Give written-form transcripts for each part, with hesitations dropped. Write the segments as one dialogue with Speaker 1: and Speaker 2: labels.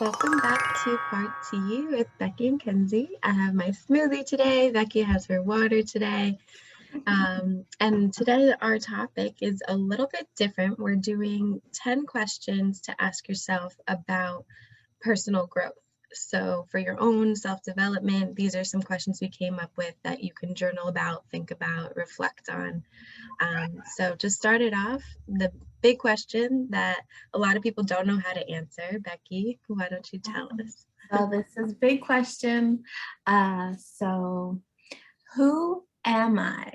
Speaker 1: Welcome back to Part T with Becky and Kenzie. I have my smoothie today. Becky has her water today. And today our topic is a little bit different. We're doing 10 questions to ask yourself about personal growth. So for your own self-development, these are some questions we came up with that you can journal about, think about, reflect on. So to start it off, the big question that a lot of people don't know how to answer, Becky, why don't you tell us?
Speaker 2: So this is a big question. So who am I?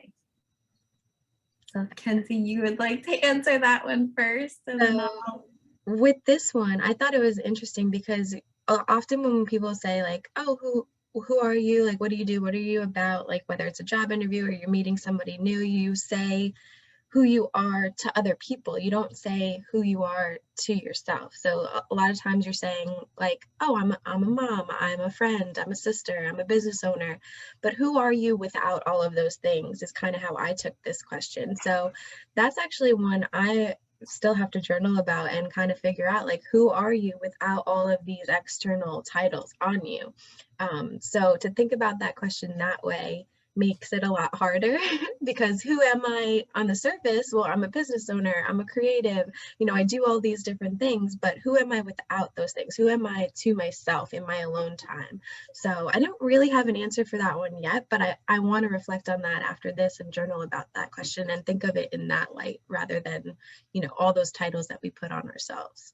Speaker 2: So Kenzie, you would like to answer that one first, and then
Speaker 1: So with this one, I thought it was interesting because often when people say like, "Oh, who are you? Like, what do you do? What are you about?" Like, whether it's a job interview or you're meeting somebody new, you say who you are to other people. You don't say who you are to yourself. So a lot of times you're saying like, "Oh, I'm a mom, I'm a friend, I'm a sister, I'm a business owner." But who are you without all of those things is kind of how I took this question. So that's actually one I still have to journal about and kind of figure out like who are you without all of these external titles on you. So to think about that question that way makes it a lot harder because who am I on the surface? Well, I'm a business owner, I'm a creative, I do all these different things, but who am I without those things? Who am I to myself in my alone time? So I don't really have an answer for that one yet, but I want to reflect on that after this and journal about that question and think of it in that light rather than, all those titles that we put on ourselves.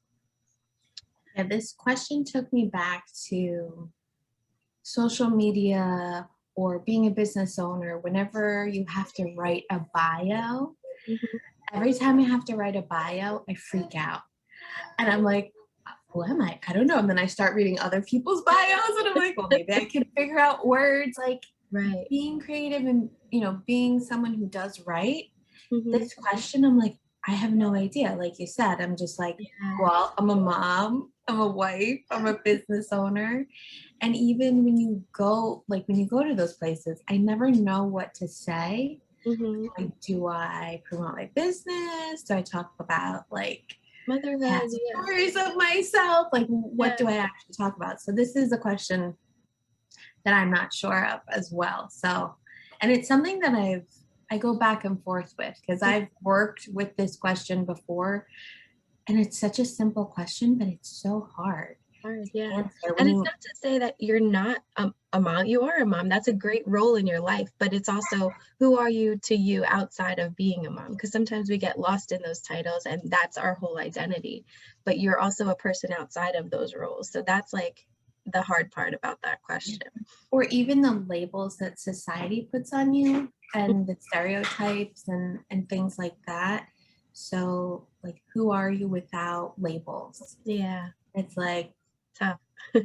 Speaker 2: yeah, this question took me back to social media or being a business owner. Whenever you have to write a bio,
Speaker 1: Mhm.
Speaker 2: every time I have to write a bio, I freak out, and I'm like, who am I? I don't know. And then I start reading other people's bios, and I'm like, well, maybe I can figure out words. Like,
Speaker 1: Right.
Speaker 2: being creative and being someone who does write,
Speaker 1: Hmm.
Speaker 2: this question, I'm like, I have no idea. Like you said, I'm just like,
Speaker 1: Yeah.
Speaker 2: well, I'm a mom, I'm a wife, I'm a business owner. And even when you go to those places, I never know what to say.
Speaker 1: Hmm.
Speaker 2: Like, do I promote my business? Do I talk about like
Speaker 1: Motherhood.
Speaker 2: past
Speaker 1: Yeah.
Speaker 2: stories of myself? Like, what
Speaker 1: Yeah.
Speaker 2: do I actually talk about? So this is a question that I'm not sure of as well. So, and it's something that I go back and forth with because I've worked with this question before, and it's such a simple question, but it's so hard
Speaker 1: Hard,
Speaker 2: to
Speaker 1: yeah.
Speaker 2: answer
Speaker 1: And
Speaker 2: when
Speaker 1: it's
Speaker 2: you.
Speaker 1: not to say that you're not a mom. You are a mom. That's a great role in your life, but it's also who are you to you outside of being a mom? Because sometimes we get lost in those titles and that's our whole identity. But you're also a person outside of those roles. So that's like the hard part about that question.
Speaker 2: Or even the labels that society puts on you and the stereotypes and things like that. So, like, who are you without labels?
Speaker 1: Yeah,
Speaker 2: It's like,
Speaker 1: tough.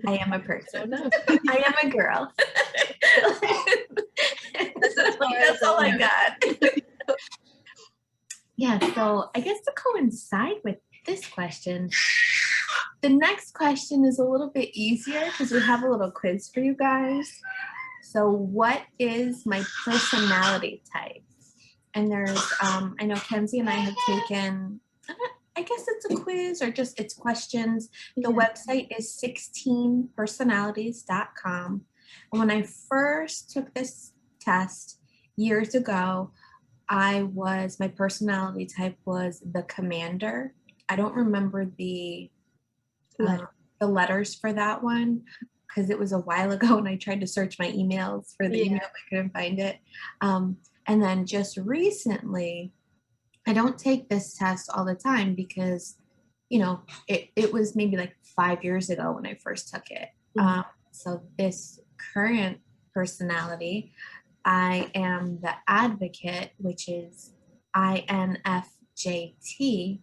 Speaker 2: I am a
Speaker 1: I don't
Speaker 2: person.
Speaker 1: know.
Speaker 2: I am a girl.
Speaker 1: That's as
Speaker 2: Like,
Speaker 1: far as
Speaker 2: that's
Speaker 1: I
Speaker 2: all I
Speaker 1: know.
Speaker 2: got. Yeah, so I guess to coincide with this question, the next question is a little bit easier because we have a little quiz for you guys. So, what is my personality type? And I know Kenzie and I have taken, I guess it's a quiz or just it's questions. The
Speaker 1: Yeah.
Speaker 2: website is 16personalities.com. And when I first took this test years ago, my personality type was the commander. I don't remember uh,
Speaker 1: Letter.
Speaker 2: the letters for that one because it was a while ago and I tried to search my emails for the email.
Speaker 1: Yeah.
Speaker 2: I couldn't find it. And then just recently, I don't take this test all the time because, it was maybe like 5 years ago when I first took it.
Speaker 1: Mhm.
Speaker 2: So this current personality, I am the advocate, which is INFJT.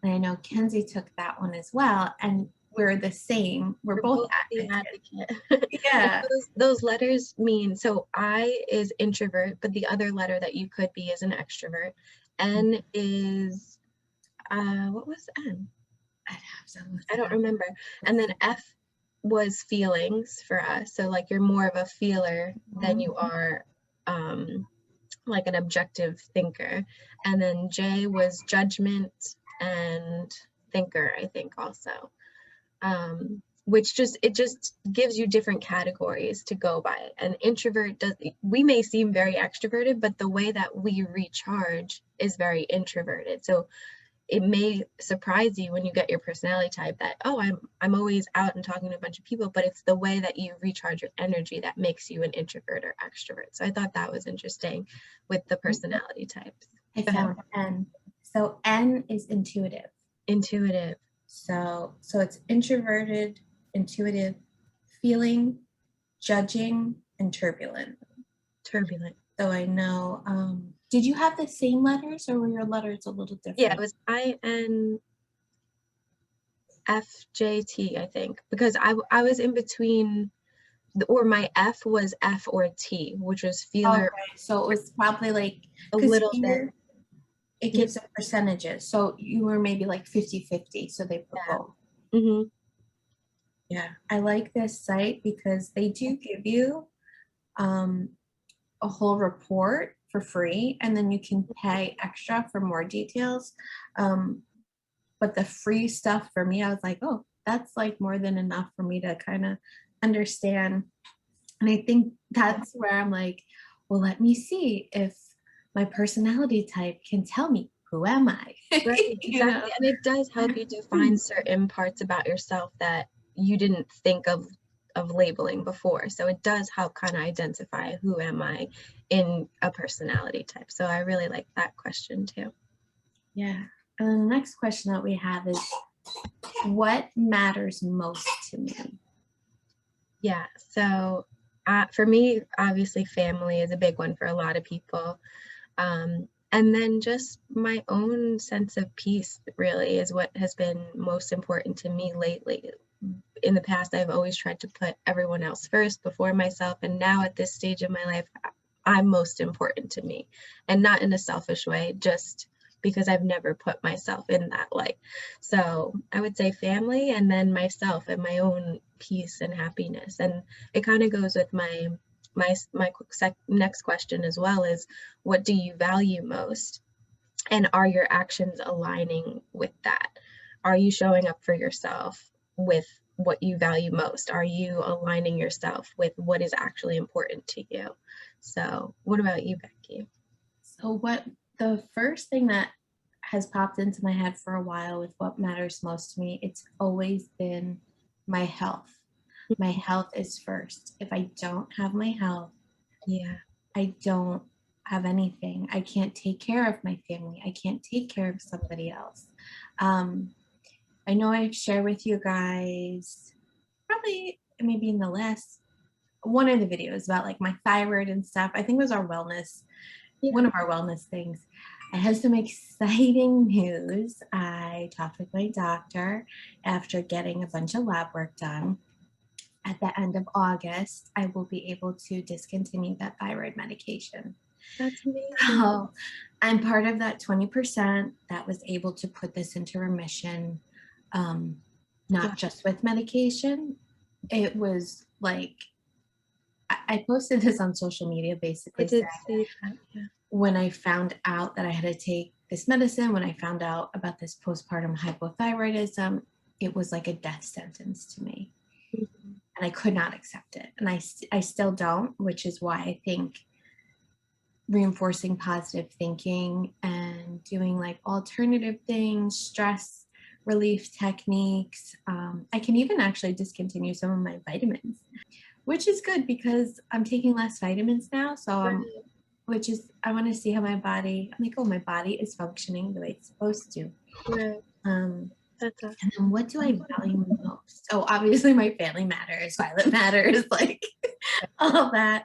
Speaker 2: And I know Kenzie took that one as well. And we're the same. We're
Speaker 1: We're
Speaker 2: both
Speaker 1: both the
Speaker 2: advocates.
Speaker 1: advocate. And
Speaker 2: Yeah.
Speaker 1: those letters mean, so I is introvert, but the other letter that you could be is an extrovert. N is what was N?
Speaker 2: I'd have to look
Speaker 1: I
Speaker 2: it
Speaker 1: don't
Speaker 2: up.
Speaker 1: remember. And then F was feelings for us. So like you're more of a feeler than you
Speaker 2: Mhm.
Speaker 1: are like an objective thinker. And then J was judgment and thinker, I think also. which it just gives you different categories to go by. An introvert we may seem very extroverted, but the way that we recharge is very introverted. So it may surprise you when you get your personality type that, oh, I'm always out and talking to a bunch of people, but it's the way that you recharge your energy that makes you an introvert or extrovert. So I thought that was interesting with the personality types.
Speaker 2: I found N. So N is intuitive.
Speaker 1: Intuitive.
Speaker 2: So it's introverted, intuitive, feeling, judging, and turbulent.
Speaker 1: Turbulent.
Speaker 2: So I know, did you have the same letters or were your letters a little different?
Speaker 1: Yeah, it was INFJT, I think, because I was in between, or my F was F or T, which was feeler.
Speaker 2: Okay, so it was probably like
Speaker 1: a little bit.
Speaker 2: It gives the percentages. So you were maybe like 50-50. So they put both.
Speaker 1: Mm-hmm.
Speaker 2: Yeah, I like this site because they do give you a whole report for free, and then you can pay extra for more details. But the free stuff for me, I was like, oh, that's like more than enough for me to kind of understand. And I think that's where I'm like, well, let me see if my personality type can tell me, who am I?
Speaker 1: Right, exactly. And it does help you define certain parts about yourself that you didn't think of labeling before. So it does help kind of identify who am I in a personality type. So I really like that question too.
Speaker 2: Yeah. And the next question that we have is, what matters most to me?
Speaker 1: Yeah. So for me, obviously family is a big one for a lot of people. And then just my own sense of peace really is what has been most important to me lately. In the past, I've always tried to put everyone else first before myself. And now at this stage of my life, I'm most important to me, and not in a selfish way, just because I've never put myself in that light. So I would say family, and then myself and my own peace and happiness. And it kind of goes with my next question as well, is what do you value most? And are your actions aligning with that? Are you showing up for yourself with what you value most? Are you aligning yourself with what is actually important to you? So what about you, Becky?
Speaker 2: So what the first thing that has popped into my head for a while with what matters most to me, it's always been my health. My health is first. If I don't have my health, I don't have anything. I can't take care of my family. I can't take care of somebody else. I know I've shared with you guys, probably maybe in the last one of the videos about like my thyroid and stuff. I think it was our wellness, one of our wellness things. I had some exciting news. I talked with my doctor after getting a bunch of lab work done. At the end of August, I will be able to discontinue that thyroid medication.
Speaker 1: That's amazing.
Speaker 2: So I'm part of that 20% that was able to put this into remission, not just with medication. It was like, I posted this on social media basically.
Speaker 1: I did see that,
Speaker 2: when I found out that I had to take this medicine, when I found out about this postpartum hypothyroidism, it was like a death sentence to me. Mm-hmm. And I could not accept it. And I still don't, which is why I think reinforcing positive thinking and doing like alternative things, stress relief techniques. I can even actually discontinue some of my vitamins, which is good because I'm taking less vitamins now. So which is, I want to see how my body, I'm like, oh, my body is functioning the way it's supposed to.
Speaker 1: Right. That's awesome.
Speaker 2: And then what do I value most? Oh, obviously my family matters, Violet matters, like all that.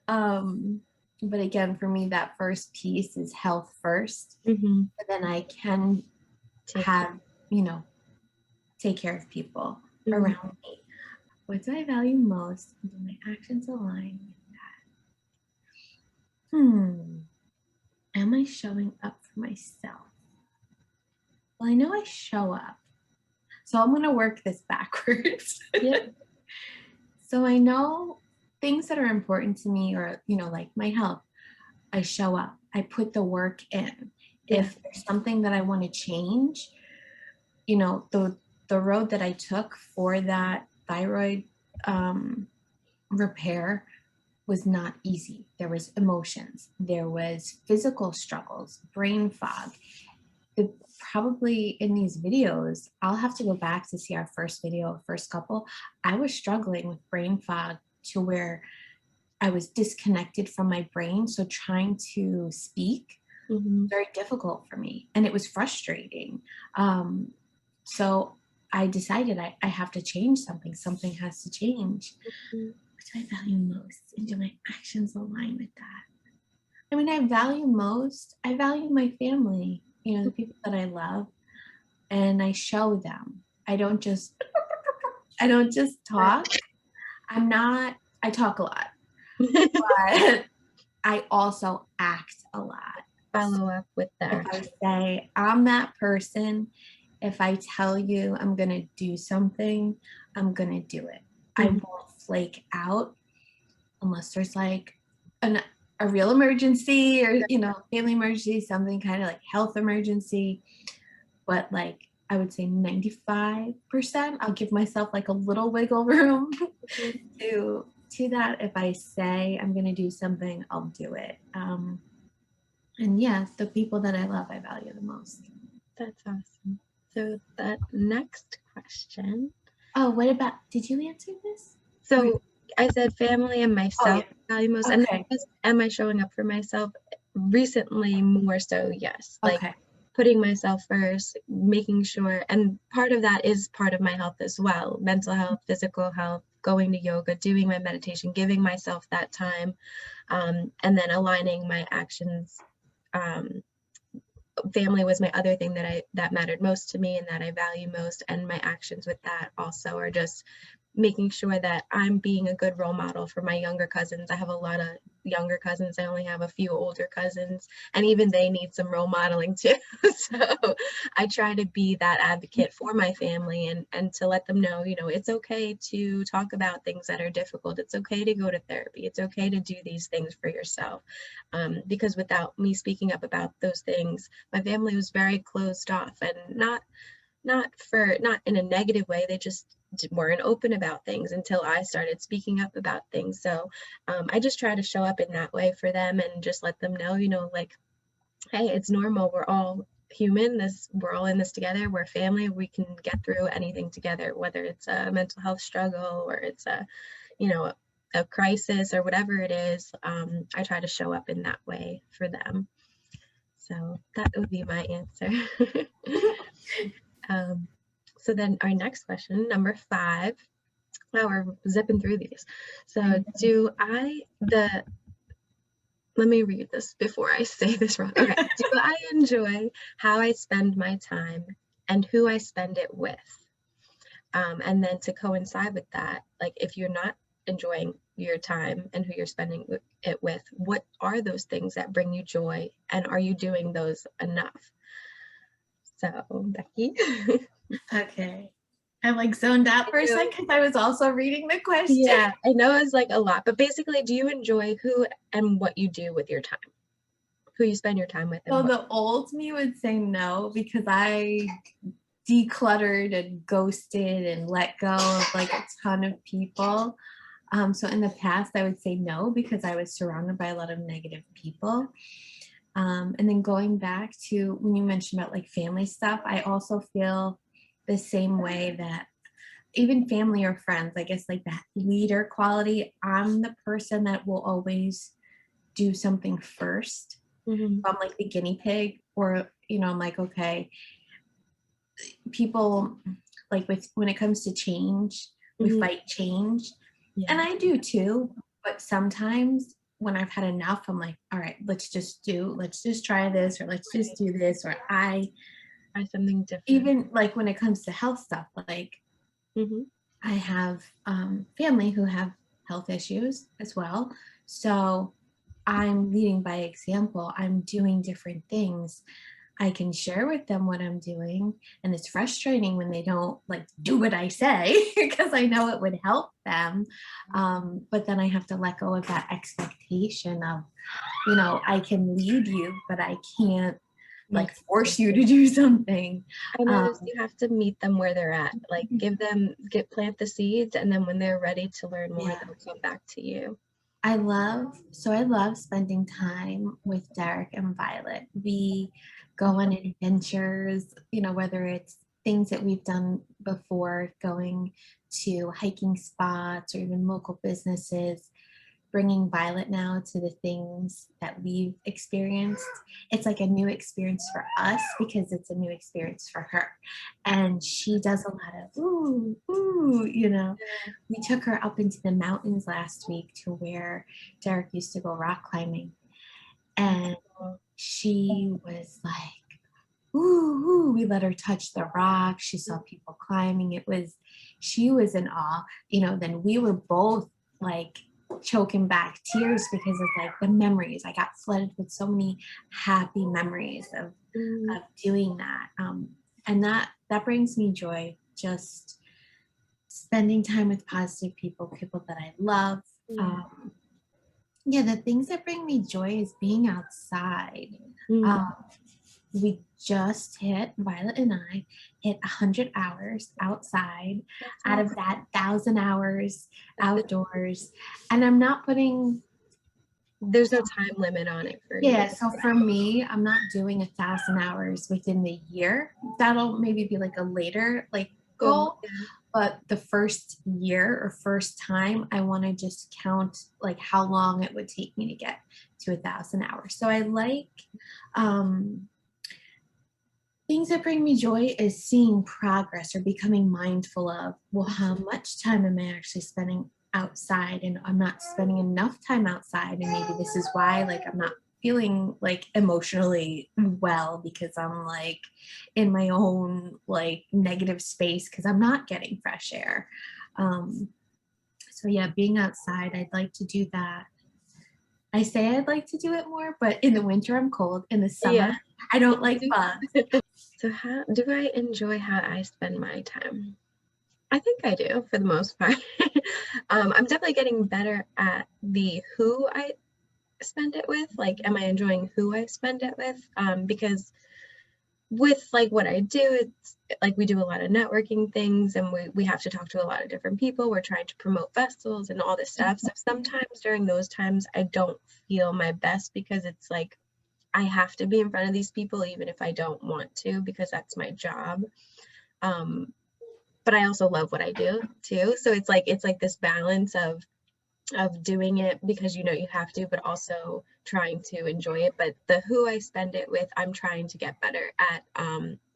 Speaker 2: But again, for me, that first piece is health first. Mm-hmm. But then I can take care of people around me. What do I value most? Do my actions align with that? Am I showing up for myself? Well, I know I show up. So I'm going to work this backwards. So I know things that are important to me, or, like my health, I show up. I put the work in. If there's something that I want to change, the road that I took for that thyroid repair was not easy. There was emotions, there was physical struggles, brain fog. Probably in these videos, I'll have to go back to see our first video, first couple. I was struggling with brain fog to where I was disconnected from my brain. So trying to speak, very difficult for me. And it was frustrating. So I decided I have to change something. Something has to change. What do I value most? And do my actions align with that? I mean, I value my family, you know, the people that I love, and I show them. I don't just talk. I talk a lot, but I also act a lot.
Speaker 1: Follow up with that.
Speaker 2: If I say I'm that person, if I tell you I'm going to do something, I'm going to do it. I won't flake out unless there's like a real emergency or, you know, family emergency, something kind of like health emergency. But like, I would say 95%, I'll give myself like a little wiggle room to that. If I say I'm going to do something, I'll do it. And yeah, the people that I love, I value the most.
Speaker 1: That's awesome. So that next question.
Speaker 2: Oh, what about, did you answer this?
Speaker 1: So I said family and myself value most. And then am I showing up for myself? Recently, more so, yes. Like putting myself first, making sure, and part of that is part of my health as well. Mental health, physical health, going to yoga, doing my meditation, giving myself that time, and then aligning my actions. Family was my other thing that mattered most to me and that I value most, and my actions with that also are just making sure that I'm being a good role model for my younger cousins. I have a lot of younger cousins. I only have a few older cousins, and even they need some role modeling too. So I try to be that advocate for my family and to let them know, you know, it's okay to talk about things that are difficult. It's okay to go to therapy. It's okay to do these things for yourself. Because without me speaking up about those things, my family was very closed off, and not in a negative way. They just weren't open about things until I started speaking up about things. So I just try to show up in that way for them and just let them know, you know, like, hey, it's normal. We're all human. We're all in this together. We're family. We can get through anything together, whether it's a mental health struggle or it's a, you know, a crisis or whatever it is. I try to show up in that way for them. So that would be my answer. So then our next question, number 5. Wow, we're zipping through these. So let me read this before I say this wrong. Okay. Do I enjoy how I spend my time and who I spend it with? And then to coincide with that, like if you're not enjoying your time and who you're spending it with, what are those things that bring you joy? And are you doing those enough? So Becky.
Speaker 2: Okay. I'm like zoned out for a second because I was also reading the question.
Speaker 1: Yeah, I know it's like a lot, but basically, do you enjoy who and what you do with your time? Who you spend your time with?
Speaker 2: So the old me would say no, because I decluttered and ghosted and let go of like a ton of people. So in the past, I would say no because I was surrounded by a lot of negative people. And then going back to when you mentioned about like family stuff, I also feel the same way that even family or friends, I guess like that leader quality, I'm the person that will always do something first. I'm like the guinea pig, or, you know, I'm like, okay, people like when it comes to change, we fight change. Yeah. And I do too, but sometimes when I've had enough, I'm like, all right, let's just try this, or let's just do this, or I
Speaker 1: something different.
Speaker 2: Even like when it comes to health stuff, like I have family who have health issues as well. So I'm leading by example. I'm doing different things. I can share with them what I'm doing. And it's frustrating when they don't like do what I say because I know it would help them. But then I have to let go of that expectation of, you know, I can lead you, but I can't like
Speaker 1: Makes
Speaker 2: force
Speaker 1: sense.
Speaker 2: you to do something.
Speaker 1: I noticed
Speaker 2: Um,
Speaker 1: you have to meet them where they're at. Like plant the seeds, and then when they're ready to learn more,
Speaker 2: yeah.
Speaker 1: they'll come back to you.
Speaker 2: I love spending time with Derek and Violet. We go on adventures, you know, whether it's things that we've done before, going to hiking spots or even local businesses, bringing Violet now to the things that we've experienced. It's like a new experience for us because it's a new experience for her. And she does a lot of ooh, ooh, you know. We took her up into the mountains last week to where Derek used to go rock climbing.
Speaker 1: That's
Speaker 2: And
Speaker 1: cool.
Speaker 2: she was like, ooh, ooh, we let her touch the rock. She saw people climbing. She was in awe, you know. Then we were both like choking back tears because of like the memories. I got flooded with so many happy memories
Speaker 1: Mm,
Speaker 2: of doing that. And that brings me joy, just spending time with positive people, people that I love.
Speaker 1: yeah.
Speaker 2: Um, yeah, the things that bring me joy is being outside.
Speaker 1: Mm,
Speaker 2: Um, we just hit, Violet and I hit 100 hours outside
Speaker 1: that's
Speaker 2: out of
Speaker 1: awesome.
Speaker 2: that 1,000 hours outdoors. And I'm not putting,
Speaker 1: There's no time limit on it for you.
Speaker 2: yeah, so for me, I'm not doing 1,000 hours within the year. That'll maybe be like a later like
Speaker 1: Cool.
Speaker 2: goal. But the first year or first time, I want to just count like how long it would take me to get to 1,000 hours. So I like um, things that bring me joy is seeing progress or becoming mindful of, well, how much time am I actually spending outside? And I'm not spending enough time outside. And maybe this is why, like, I'm not feeling like emotionally well because I'm like in my own like negative space because I'm not getting fresh air. Um, so yeah, being outside, I'd like to do that. I say I'd like to do it more, but in the winter I'm cold. In the summer,
Speaker 1: Yeah.
Speaker 2: I don't like bugs.
Speaker 1: So how do I enjoy how I spend my time? I think I do for the most part. I'm definitely getting better at the who I spend it with. Like, am I enjoying who I spend it with? Because with like what I do, it's like we do a lot of networking things and we have to talk to a lot of different people. We're trying to promote festivals and all this stuff. So sometimes during those times, I don't feel my best because it's like I have to be in front of these people even if I don't want to because that's my job. Um, but I also love what I do too. So it's like this balance of doing it because you know you have to, but also trying to enjoy it. But the who I spend it with, I'm trying to get better at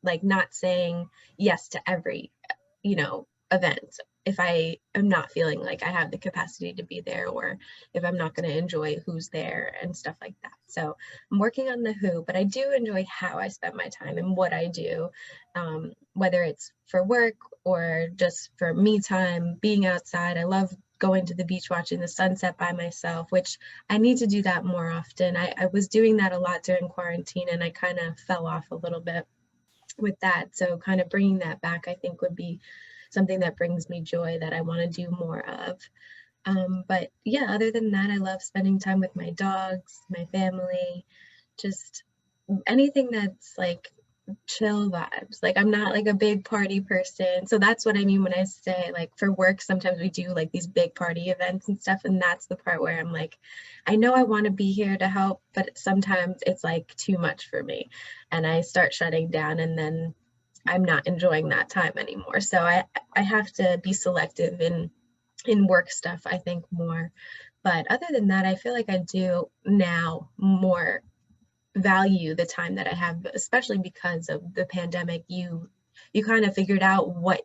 Speaker 1: like not saying yes to every, you know, event if I am not feeling like I have the capacity to be there or if I'm not going to enjoy who's there and stuff like that. So I'm working on the who, but I do enjoy how I spend my time and what I do, whether it's for work or just for me time, being outside. I love going to the beach watching the sunset by myself, which I need to do that more often. I was doing that a lot during quarantine and I kind of fell off a little bit with that. So kind of bringing that back, I think would be something that brings me joy that I want to do more of. But yeah, other than that, I love spending time with my dogs, my family, just anything that's like chill vibes. Like I'm not like a big party person. So that's what I mean when I say like for work, sometimes we do like these big party events and stuff. And that's the part where I'm like, I know I want to be here to help, but sometimes it's like too much for me. And I start shutting down and then I'm not enjoying that time anymore. So I have to be selective in work stuff, I think more. But other than that, I feel like I do now more value the time that I have, especially because of the pandemic. You kind of figured out what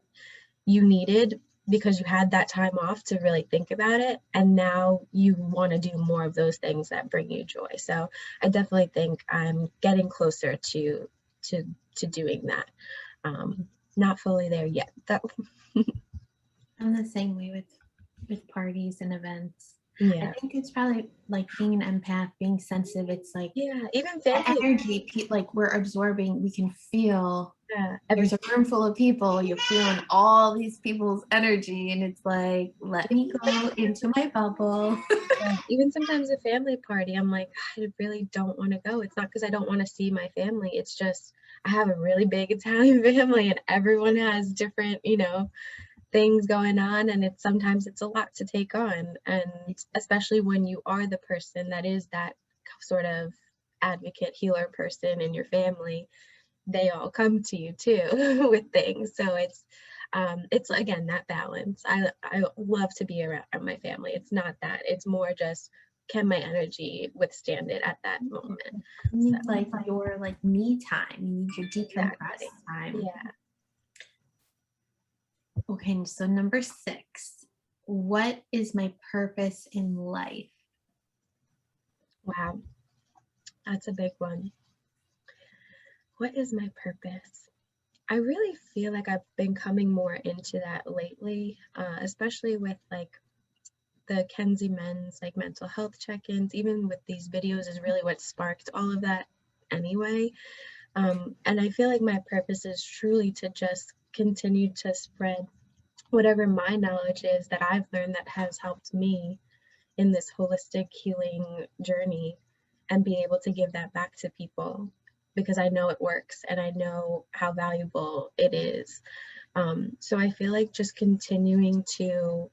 Speaker 1: you needed because you had that time off to really think about it, and now you want to do more of those things that bring you joy. So I definitely think I'm getting closer to to doing that. Not fully there yet though.
Speaker 2: I'm the same way with parties and events. I
Speaker 1: Yeah.
Speaker 2: think it's probably like being an empath, being sensitive. It's like
Speaker 1: Yeah, even family.
Speaker 2: energy, like we're absorbing. We can feel.
Speaker 1: Yeah,
Speaker 2: There's a room full of people, you're feeling all these people's energy, and it's like, let me go into my bubble.
Speaker 1: yeah, even sometimes a family party, I'm like, I really don't want to go. It's not because I don't want to see my family. It's just I have a really big Italian family and everyone has different, things going on, and it's a lot to take on. And especially when you are the person that is that sort of advocate healer person in your family, they all come to you too with things. So it's again that balance. I love to be around my family. It's not that. It's more just can my energy withstand it at that moment.
Speaker 2: You
Speaker 1: So
Speaker 2: need like your like me time. You need your decompress
Speaker 1: exactly.
Speaker 2: time.
Speaker 1: Yeah.
Speaker 2: Okay, so number 6. What is my purpose in life?
Speaker 1: Wow. That's a big one. What is my purpose? I really feel like I've been coming more into that lately, especially with like the Kenzie Men's like mental health check-ins, even with these videos is really what sparked all of that anyway. And I feel like my purpose is truly to just continue to spread whatever my knowledge is that I've learned that has helped me in this holistic healing journey and be able to give that back to people because I know it works and I know how valuable it is. So I feel like just continuing to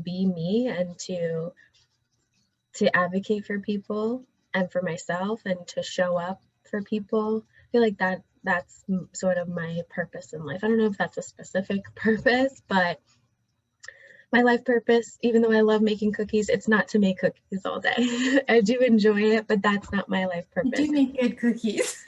Speaker 1: be me and to advocate for people and for myself and to show up for people. I feel like that's sort of my purpose in life. I don't know if that's a specific purpose, but my life purpose, even though I love making cookies, it's not to make cookies all day. I do enjoy it, but that's not my life
Speaker 2: You
Speaker 1: purpose.
Speaker 2: do make good cookies.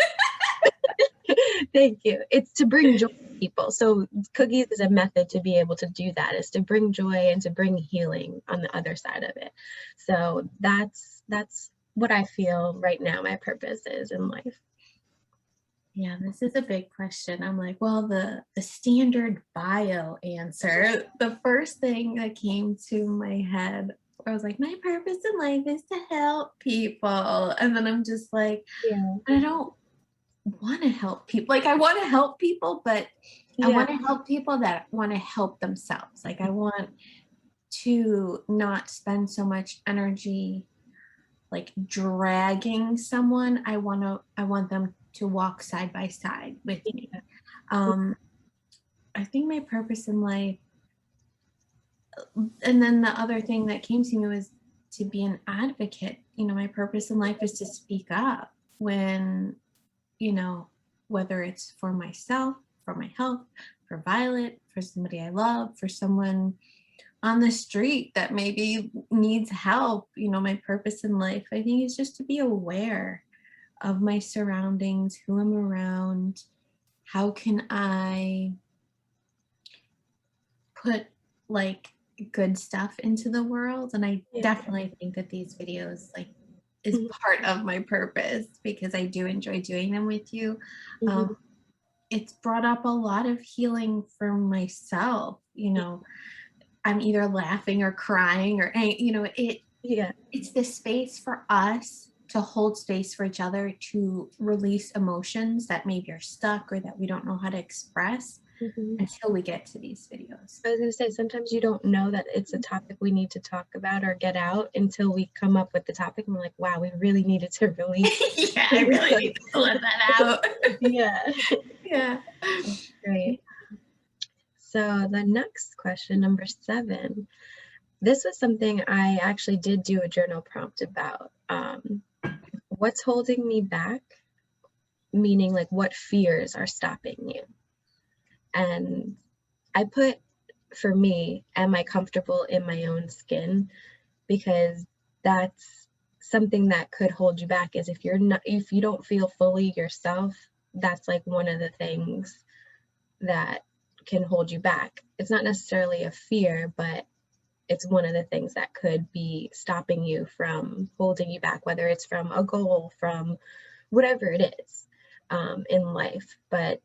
Speaker 1: Thank you. It's to bring joy to people. So cookies is a method to be able to do that, is to bring joy and to bring healing on the other side of it. So that's what I feel right now my purpose is in life.
Speaker 2: Yeah, this is a big question. I'm like, well, the standard bio answer, the first thing that came to my head, I was like, my purpose in life is to help people. And then I'm just like,
Speaker 1: Yeah.
Speaker 2: I don't want to help people. Like I want to help people, but I
Speaker 1: Yeah.
Speaker 2: want to help people that want to help themselves. Like I want to not spend so much energy like dragging someone. I want them to walk side by side with me.
Speaker 1: Yeah.
Speaker 2: um I think my purpose in life, and then the other thing that came to me was to be an advocate. My purpose in life is to speak up when, you know whether it's for myself, for my health, for Violet, for somebody I love, for someone on the street that maybe needs help. My purpose in life, I think, is just to be aware of my surroundings, who I'm around, how can I put like good stuff into the world. And I
Speaker 1: Yeah.
Speaker 2: definitely think that these videos like is
Speaker 1: Mhm.
Speaker 2: part of my purpose because I do enjoy doing them with you.
Speaker 1: Mhm.
Speaker 2: um, it's brought up a lot of healing for myself. I'm either laughing or crying or
Speaker 1: Yeah.
Speaker 2: it's the space for us to hold space for each other to release emotions that maybe are stuck or that we don't know how to express
Speaker 1: Mhm.
Speaker 2: until we get to these videos.
Speaker 1: I was gonna say sometimes you don't know that it's a topic we need to talk about or get out until we come up with the topic and we're like, wow, we really needed to release.
Speaker 2: Yeah, I really need to let that out.
Speaker 1: Yeah.
Speaker 2: Yeah.
Speaker 1: Great. So the next question, number 7, this was something I actually did do a journal prompt about. What's holding me back? Meaning like what fears are stopping you? And I put for me, am I comfortable in my own skin? Because that's something that could hold you back is if you don't feel fully yourself, that's like one of the things that can hold you back. It's not necessarily a fear, but it's one of the things that could be stopping you from holding you back, whether it's from a goal, from whatever it is in life. But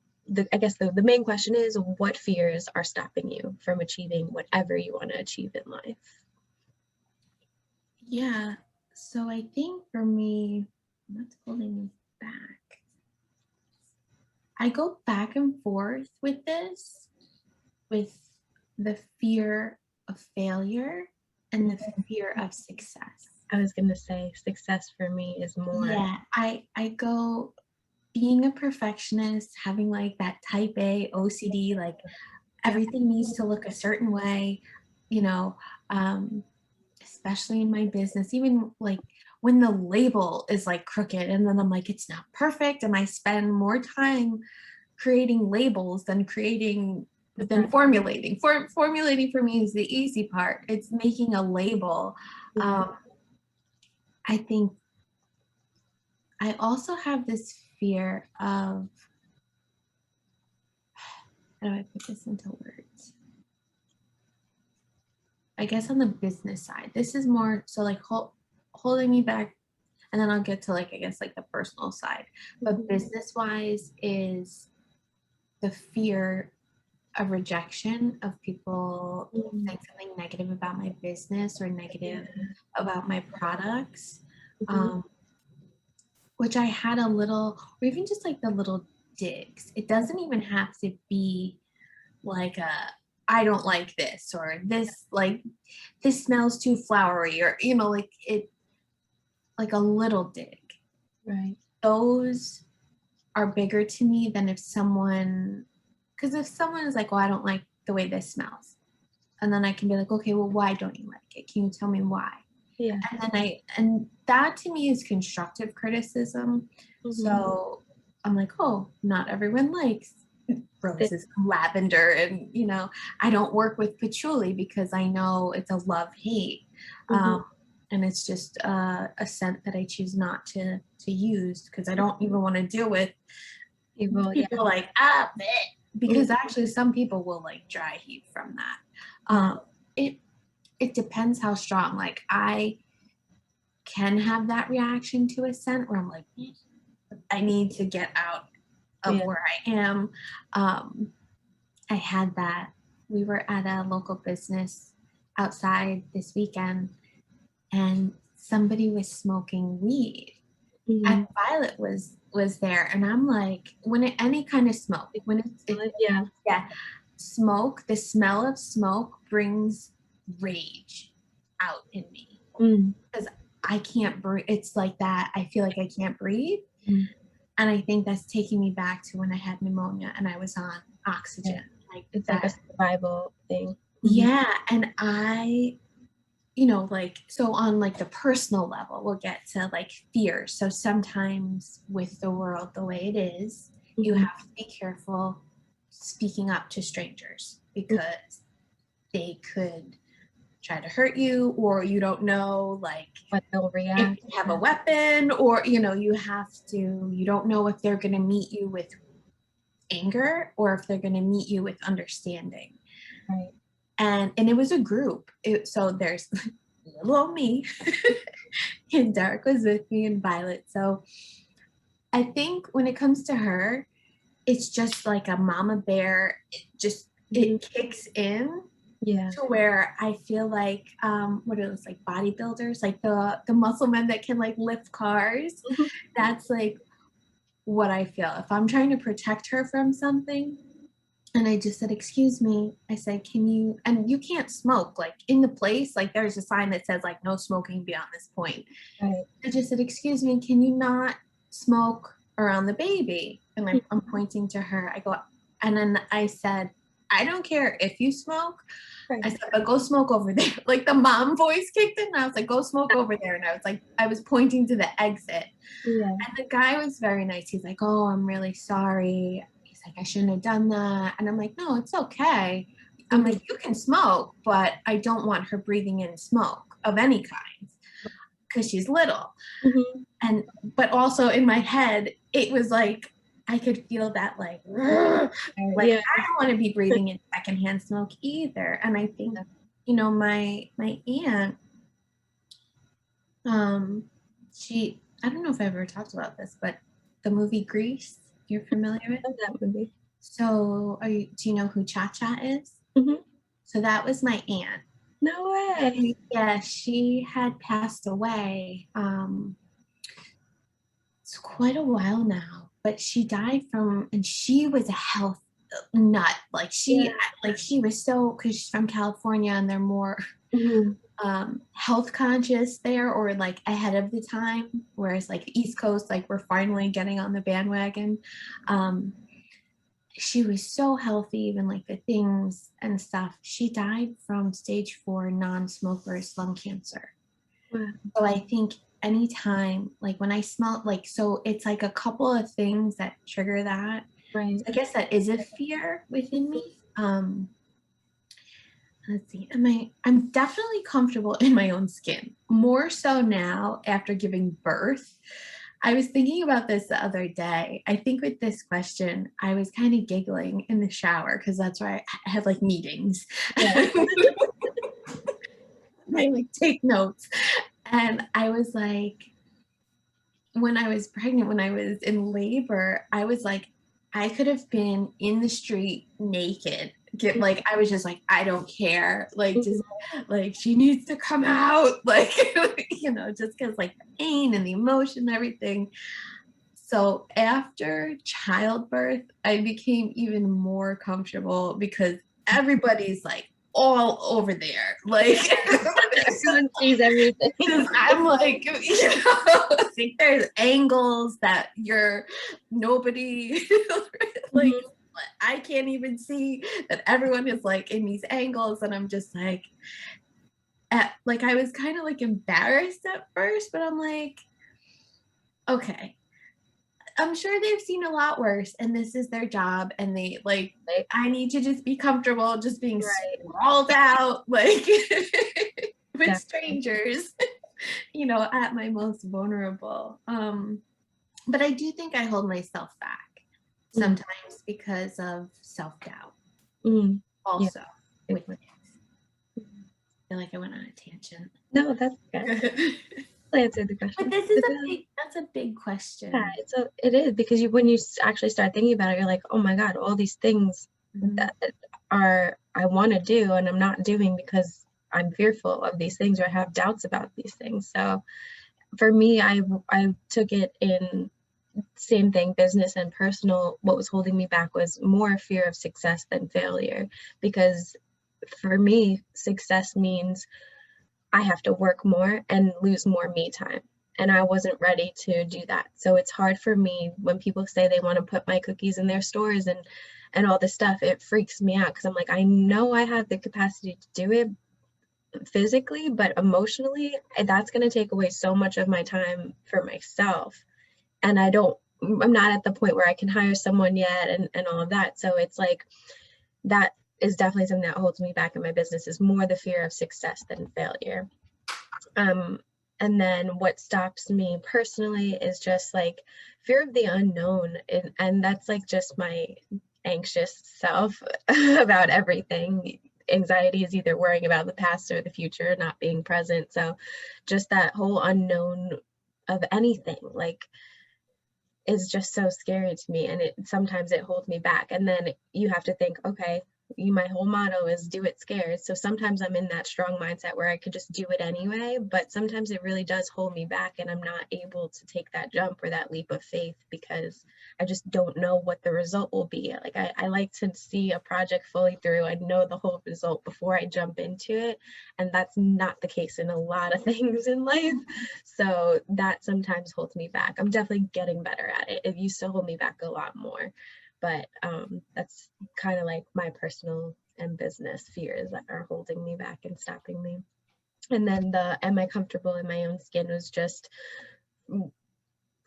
Speaker 1: I guess the main question is what fears are stopping you from achieving whatever you want to achieve in life?
Speaker 2: Yeah. So I think for me, what's holding me back? I go back and forth with this, with the fear of failure and the fear of success.
Speaker 1: I was gonna say success for me is more.
Speaker 2: Yeah, I go being a perfectionist, having like that type A OCD, like everything needs to look a certain way, you know, um, especially in my business, even like when the label is like crooked and then I'm like, it's not perfect. And I spend more time creating labels than creating than formulating. Formulating for me is the easy part. It's making a label.
Speaker 1: Yeah.
Speaker 2: I think I also have this fear of, how do I put this into words? I guess on the business side, this is more so like holding me back, and then I'll get to like I guess like the personal side. But business wise is the fear of rejection of people saying something negative about my business or negative about my products, which I had a little, or even just like the little digs. It doesn't even have to be like a I don't like this or this like this smells too flowery or you know like it like a little dig.
Speaker 1: Right.
Speaker 2: Those are bigger to me than if someone, because if someone is like, well, I don't like the way this smells, and then I can be like, okay, well, why don't you like it? Can you tell me why?
Speaker 1: Yeah.
Speaker 2: And that to me is constructive criticism. So I'm like, oh, not everyone likes roses, lavender, and you know, I don't work with patchouli because I know it's a love hate. And it's just a scent that I choose not to use because I don't even want to deal with
Speaker 1: People,
Speaker 2: people like bleh, because actually some people will like dry heat from that. It depends how strong. Like I can have that reaction to a scent where I'm like, I need to get out of where I am. I had that. We were at a local business outside this weekend and somebody was smoking weed. And Violet was there and I'm like, when any kind of smoke, when smoke, the smell of smoke brings rage out in me because I can't breathe. It's like that. I feel like I can't breathe. And I think that's taking me back to when I had pneumonia and I was on oxygen. Like
Speaker 1: it's that, like a survival thing.
Speaker 2: Yeah. And I, you know, like, so on like the personal level, we'll get to like fear. So sometimes with the world the way it is, you have to be careful speaking up to strangers because they could try to hurt you or you don't know like
Speaker 1: what they'll react,
Speaker 2: if you have a weapon or you know you don't know if they're going to meet you with anger or if they're going to meet you with understanding.
Speaker 1: Right.
Speaker 2: And it was a group. So there's little old me and Derek was with me and Violet. So I think when it comes to her, it's just like a mama bear. It kicks in to where I feel like what are those like bodybuilders, like the muscle men that can like lift cars. That's like what I feel. If I'm trying to protect her from something, and I just said, excuse me. I said, can you, and you can't smoke like in the place, like there's a sign that says like no smoking beyond this point.
Speaker 1: Right.
Speaker 2: I just said, excuse me, can you not smoke around the baby? And I'm pointing to her. I go, and then I said, I don't care if you smoke. Right. I said, but go smoke over there. Like the mom voice kicked in. And I was like, go smoke over there. And I was like, I was pointing to the exit. And the guy was very nice. He's like, oh, I'm really sorry. He's like, I shouldn't have done that. And I'm like, no, it's okay. I'm like, you can smoke, but I don't want her breathing in smoke of any kind because she's little. And but also in my head, it was like I could feel that like I don't want to be breathing in secondhand smoke either. And I think you know my aunt, she, I don't know if I ever talked about this, but the movie Grease, you're familiar with
Speaker 1: that movie?
Speaker 2: So do you know who Cha Cha is? So that was my aunt.
Speaker 1: No way.
Speaker 2: Yeah, she had passed away. It's quite a while now. but she died from, and she was a health nut.
Speaker 1: Yeah.
Speaker 2: Like she was so, because she's from California and they're more
Speaker 1: Mhm.
Speaker 2: health conscious there, or like ahead of the time, whereas like East Coast, like we're finally getting on the bandwagon. She was so healthy, even like the things and stuff. She died from stage 4 non-smokers lung cancer.
Speaker 1: Wow.
Speaker 2: So I think anytime, like when I smell, like, so it's like a couple of things that trigger that.
Speaker 1: Right.
Speaker 2: So I guess that is a fear within me. Let's see, I'm definitely comfortable in my own skin, more so now after giving birth. I was thinking about this the other day. I think with this question, I was kind of giggling in the shower because that's where I have like meetings.
Speaker 1: Yeah.
Speaker 2: I like take notes. And I was like, when I was pregnant, when I was in labor, I was like, I could have been in the street naked. Like, I was just like, I don't care. Like, just like, she needs to come out. Like, just because like the pain and the emotion and everything. So after childbirth, I became even more comfortable because everybody's like all over there. Like,
Speaker 1: Everyone sees everything.
Speaker 2: I'm like, I think there's angles that nobody like,
Speaker 1: Mhm.
Speaker 2: I can't even see that everyone is like in these angles, and I'm just like, like I was kind of like embarrassed at first, but I'm like, okay, I'm sure they've seen a lot worse, and this is their job, and they like,
Speaker 1: Like,
Speaker 2: I need to just be comfortable, just being
Speaker 1: right.
Speaker 2: sprawled out, like with
Speaker 1: Definitely.
Speaker 2: strangers, at my most vulnerable. But I do think I hold myself back
Speaker 1: Mm.
Speaker 2: sometimes because of self-doubt.
Speaker 1: Mm. Yeah.
Speaker 2: Also,
Speaker 1: Good
Speaker 2: with
Speaker 1: point.
Speaker 2: kids. I feel like I went on a tangent.
Speaker 1: No, that's good. I answered the
Speaker 2: But
Speaker 1: question.
Speaker 2: this is
Speaker 1: It's a,
Speaker 2: that's a big
Speaker 1: yeah,
Speaker 2: question.
Speaker 1: it is because when you actually start thinking about it, you're like, oh my God, all these things
Speaker 2: Mhm.
Speaker 1: that I want to do and I'm not doing because I'm fearful of these things or I have doubts about these things. So for me, I took it in same thing, business and personal. What was holding me back was more fear of success than failure, because for me, success means I have to work more and lose more me time. And I wasn't ready to do that. So it's hard for me when people say they want to put my cookies in their stores and all this stuff. It freaks me out because I'm like, I know I have the capacity to do it physically, but emotionally, that's going to take away so much of my time for myself. And I'm not at the point where I can hire someone yet and all of that. So it's like that is definitely something that holds me back in my business is more the fear of success than failure. Um, and then what stops me personally is just like fear of the unknown. And that's like just my anxious self about everything. Anxiety is either worrying about the past or the future, not being present. So just that whole unknown of anything, like, is just so scary to me, and it sometimes it holds me back. And then you have to think, okay, my whole motto is do it scared, so sometimes I'm in that strong mindset where I could just do it anyway, but sometimes it really does hold me back and I'm not able to take that jump or that leap of faith because I just don't know what the result will be. Like I like to see a project fully through and know the whole result before I jump into it, and that's not the case in a lot of things in life. So that sometimes holds me back. I'm definitely getting better at it. It used to hold me back a lot more, but that's kind of like my personal and business fears that are holding me back and stopping me. And then the am I comfortable in my own skin was just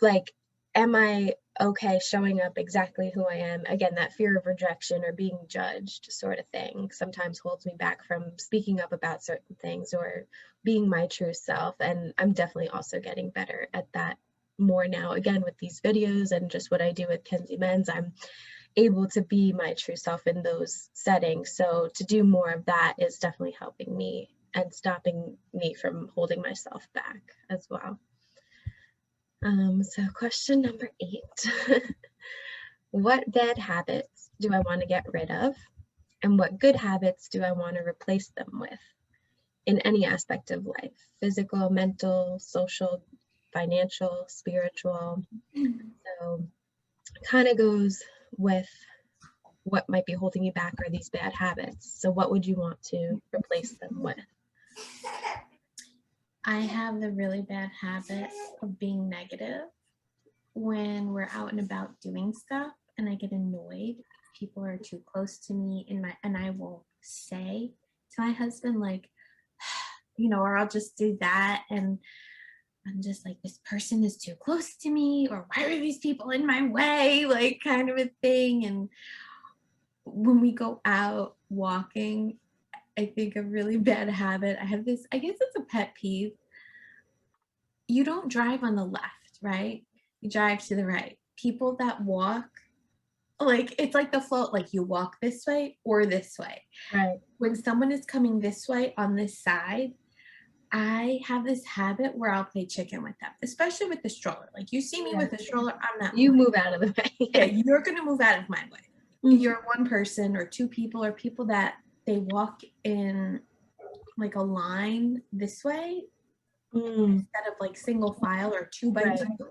Speaker 1: like, am I okay showing up exactly who I am? Again, that fear of rejection or being judged sort of thing sometimes holds me back from speaking up about certain things or being my true self. And I'm definitely also getting better at that more now. Again, with these videos and just what I do with Kenzie Men's, I'm able to be my true self in those settings. So to do more of that is definitely helping me and stopping me from holding myself back as well. So question number 8. What bad habits do I want to get rid of? And what good habits do I want to replace them with in any aspect of life? Physical, mental, social, financial, spiritual. So kind of goes with what might be holding you back are these bad habits. So what would you want to replace them with?
Speaker 2: I have the really bad habit of being negative when we're out and about doing stuff, and I get annoyed if people are too close to me and I will say to my husband like, or I'll just do that, and I'm just like, this person is too close to me, or why are these people in my way, like kind of a thing. And when we go out walking, I think a really bad habit I have this, I guess it's a pet peeve. You don't drive on the left, right? You drive to the right. People that walk, like it's like the float, like you walk this way or this way.
Speaker 1: Right.
Speaker 2: When someone is coming this way on this side, I have this habit where I'll play chicken with them, especially with the stroller. Like you see me with the stroller, I'm not
Speaker 1: You
Speaker 2: moving.
Speaker 1: move out of the way.
Speaker 2: Yeah, you're gonna move out of my way.
Speaker 1: Mhm.
Speaker 2: You're one person or two people, or people that they walk in like a line this way
Speaker 1: Mm,
Speaker 2: instead of like single file or two by
Speaker 1: right.
Speaker 2: two,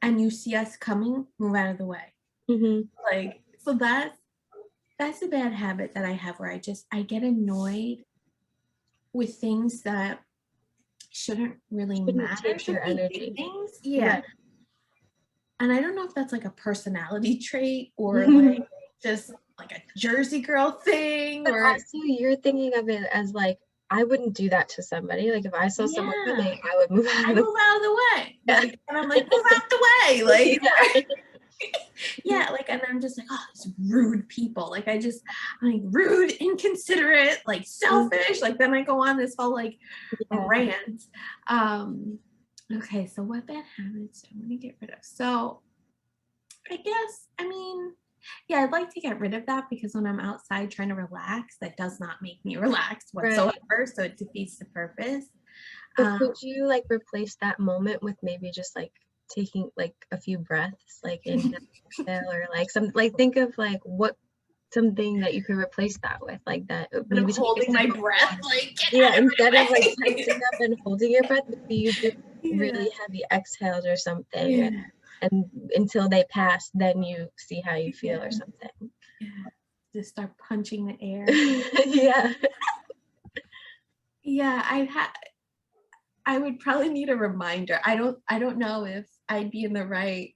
Speaker 2: and you see us coming, move out of the way.
Speaker 1: Mhm.
Speaker 2: Like, so that's a bad habit that I have, where I get annoyed with things that shouldn't really
Speaker 1: Shouldn't
Speaker 2: matter.
Speaker 1: take
Speaker 2: Should
Speaker 1: your
Speaker 2: be
Speaker 1: energy.
Speaker 2: big things. Yeah.
Speaker 1: Right.
Speaker 2: And I don't know if that's like a personality trait or like just like a Jersey girl thing,
Speaker 1: But
Speaker 2: or
Speaker 1: also you're thinking of it as like, I wouldn't do that to somebody. Like if I saw someone
Speaker 2: yeah,
Speaker 1: coming, I would move out
Speaker 2: I
Speaker 1: of the
Speaker 2: move out of the way.
Speaker 1: Yeah.
Speaker 2: Like, and I'm like, move out the way. Like,
Speaker 1: Yeah.
Speaker 2: yeah, like, and I'm just like, oh, these rude people. Like, I'm like rude, inconsiderate, like selfish. Like, then I go on this whole like
Speaker 1: Yeah.
Speaker 2: rant. Okay, so what bad habits do I want to get rid of? So I guess, I mean, yeah, I'd like to get rid of that, because when I'm outside trying to relax, that does not make me relax
Speaker 1: Right.
Speaker 2: whatsoever. So it defeats the purpose.
Speaker 1: But could you like replace that moment with maybe just like taking like a few breaths, like inhale, exhale, or like some like think of like what something that you could replace that with, like that
Speaker 2: Instead of
Speaker 1: maybe take a
Speaker 2: holding
Speaker 1: sip
Speaker 2: my
Speaker 1: of
Speaker 2: breath,
Speaker 1: water.
Speaker 2: like, get
Speaker 1: Yeah,
Speaker 2: out of
Speaker 1: instead
Speaker 2: my
Speaker 1: of like
Speaker 2: way.
Speaker 1: tensing up and holding your breath, maybe you do
Speaker 2: Yeah.
Speaker 1: really heavy exhales or something,
Speaker 2: Yeah.
Speaker 1: and until they pass, then you see how you feel or
Speaker 2: Yeah.
Speaker 1: something.
Speaker 2: Yeah. Just start punching the air.
Speaker 1: Yeah.
Speaker 2: Yeah, I would probably need a reminder. I don't know if I'd be in the right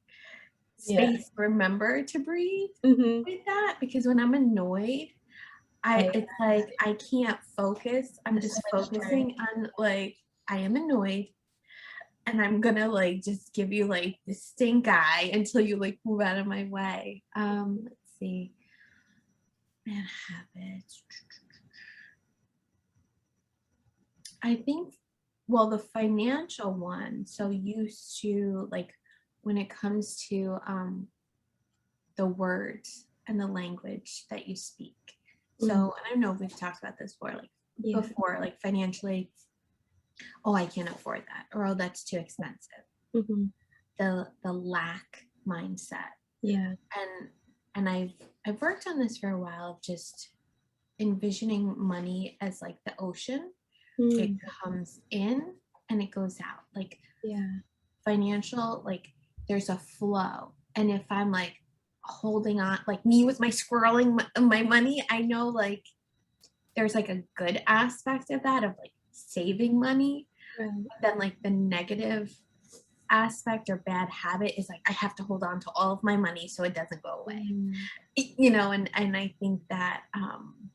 Speaker 1: Yeah.
Speaker 2: space to remember to breathe
Speaker 1: Mhm.
Speaker 2: with that, because when I'm annoyed,
Speaker 1: Right.
Speaker 2: it's like I can't focus. I'm
Speaker 1: The
Speaker 2: just
Speaker 1: switch
Speaker 2: focusing on like, I am annoyed, and I'm gonna like just give you like the stink eye until you like move out of my way. Let's see. Bad habits. I think, well, the financial one. So used to like when it comes to the words and the language that you speak. So I don't know if we've talked about this
Speaker 1: Yeah.
Speaker 2: before, like financially, oh, I can't afford that, or oh, that's too expensive.
Speaker 1: Mhm.
Speaker 2: The lack mindset.
Speaker 1: Yeah.
Speaker 2: And I've worked on this for a while, of just envisioning money as like the ocean. It
Speaker 1: Mm.
Speaker 2: comes in and it goes out. Like
Speaker 1: Yeah.
Speaker 2: financial, like there's a flow. And if I'm like holding on, like me with my squirreling my money, I know like there's like a good aspect of that, of like saving money.
Speaker 1: Right.
Speaker 2: But then like the negative aspect or bad habit is like, I have to hold on to all of my money so it doesn't go away. And I think that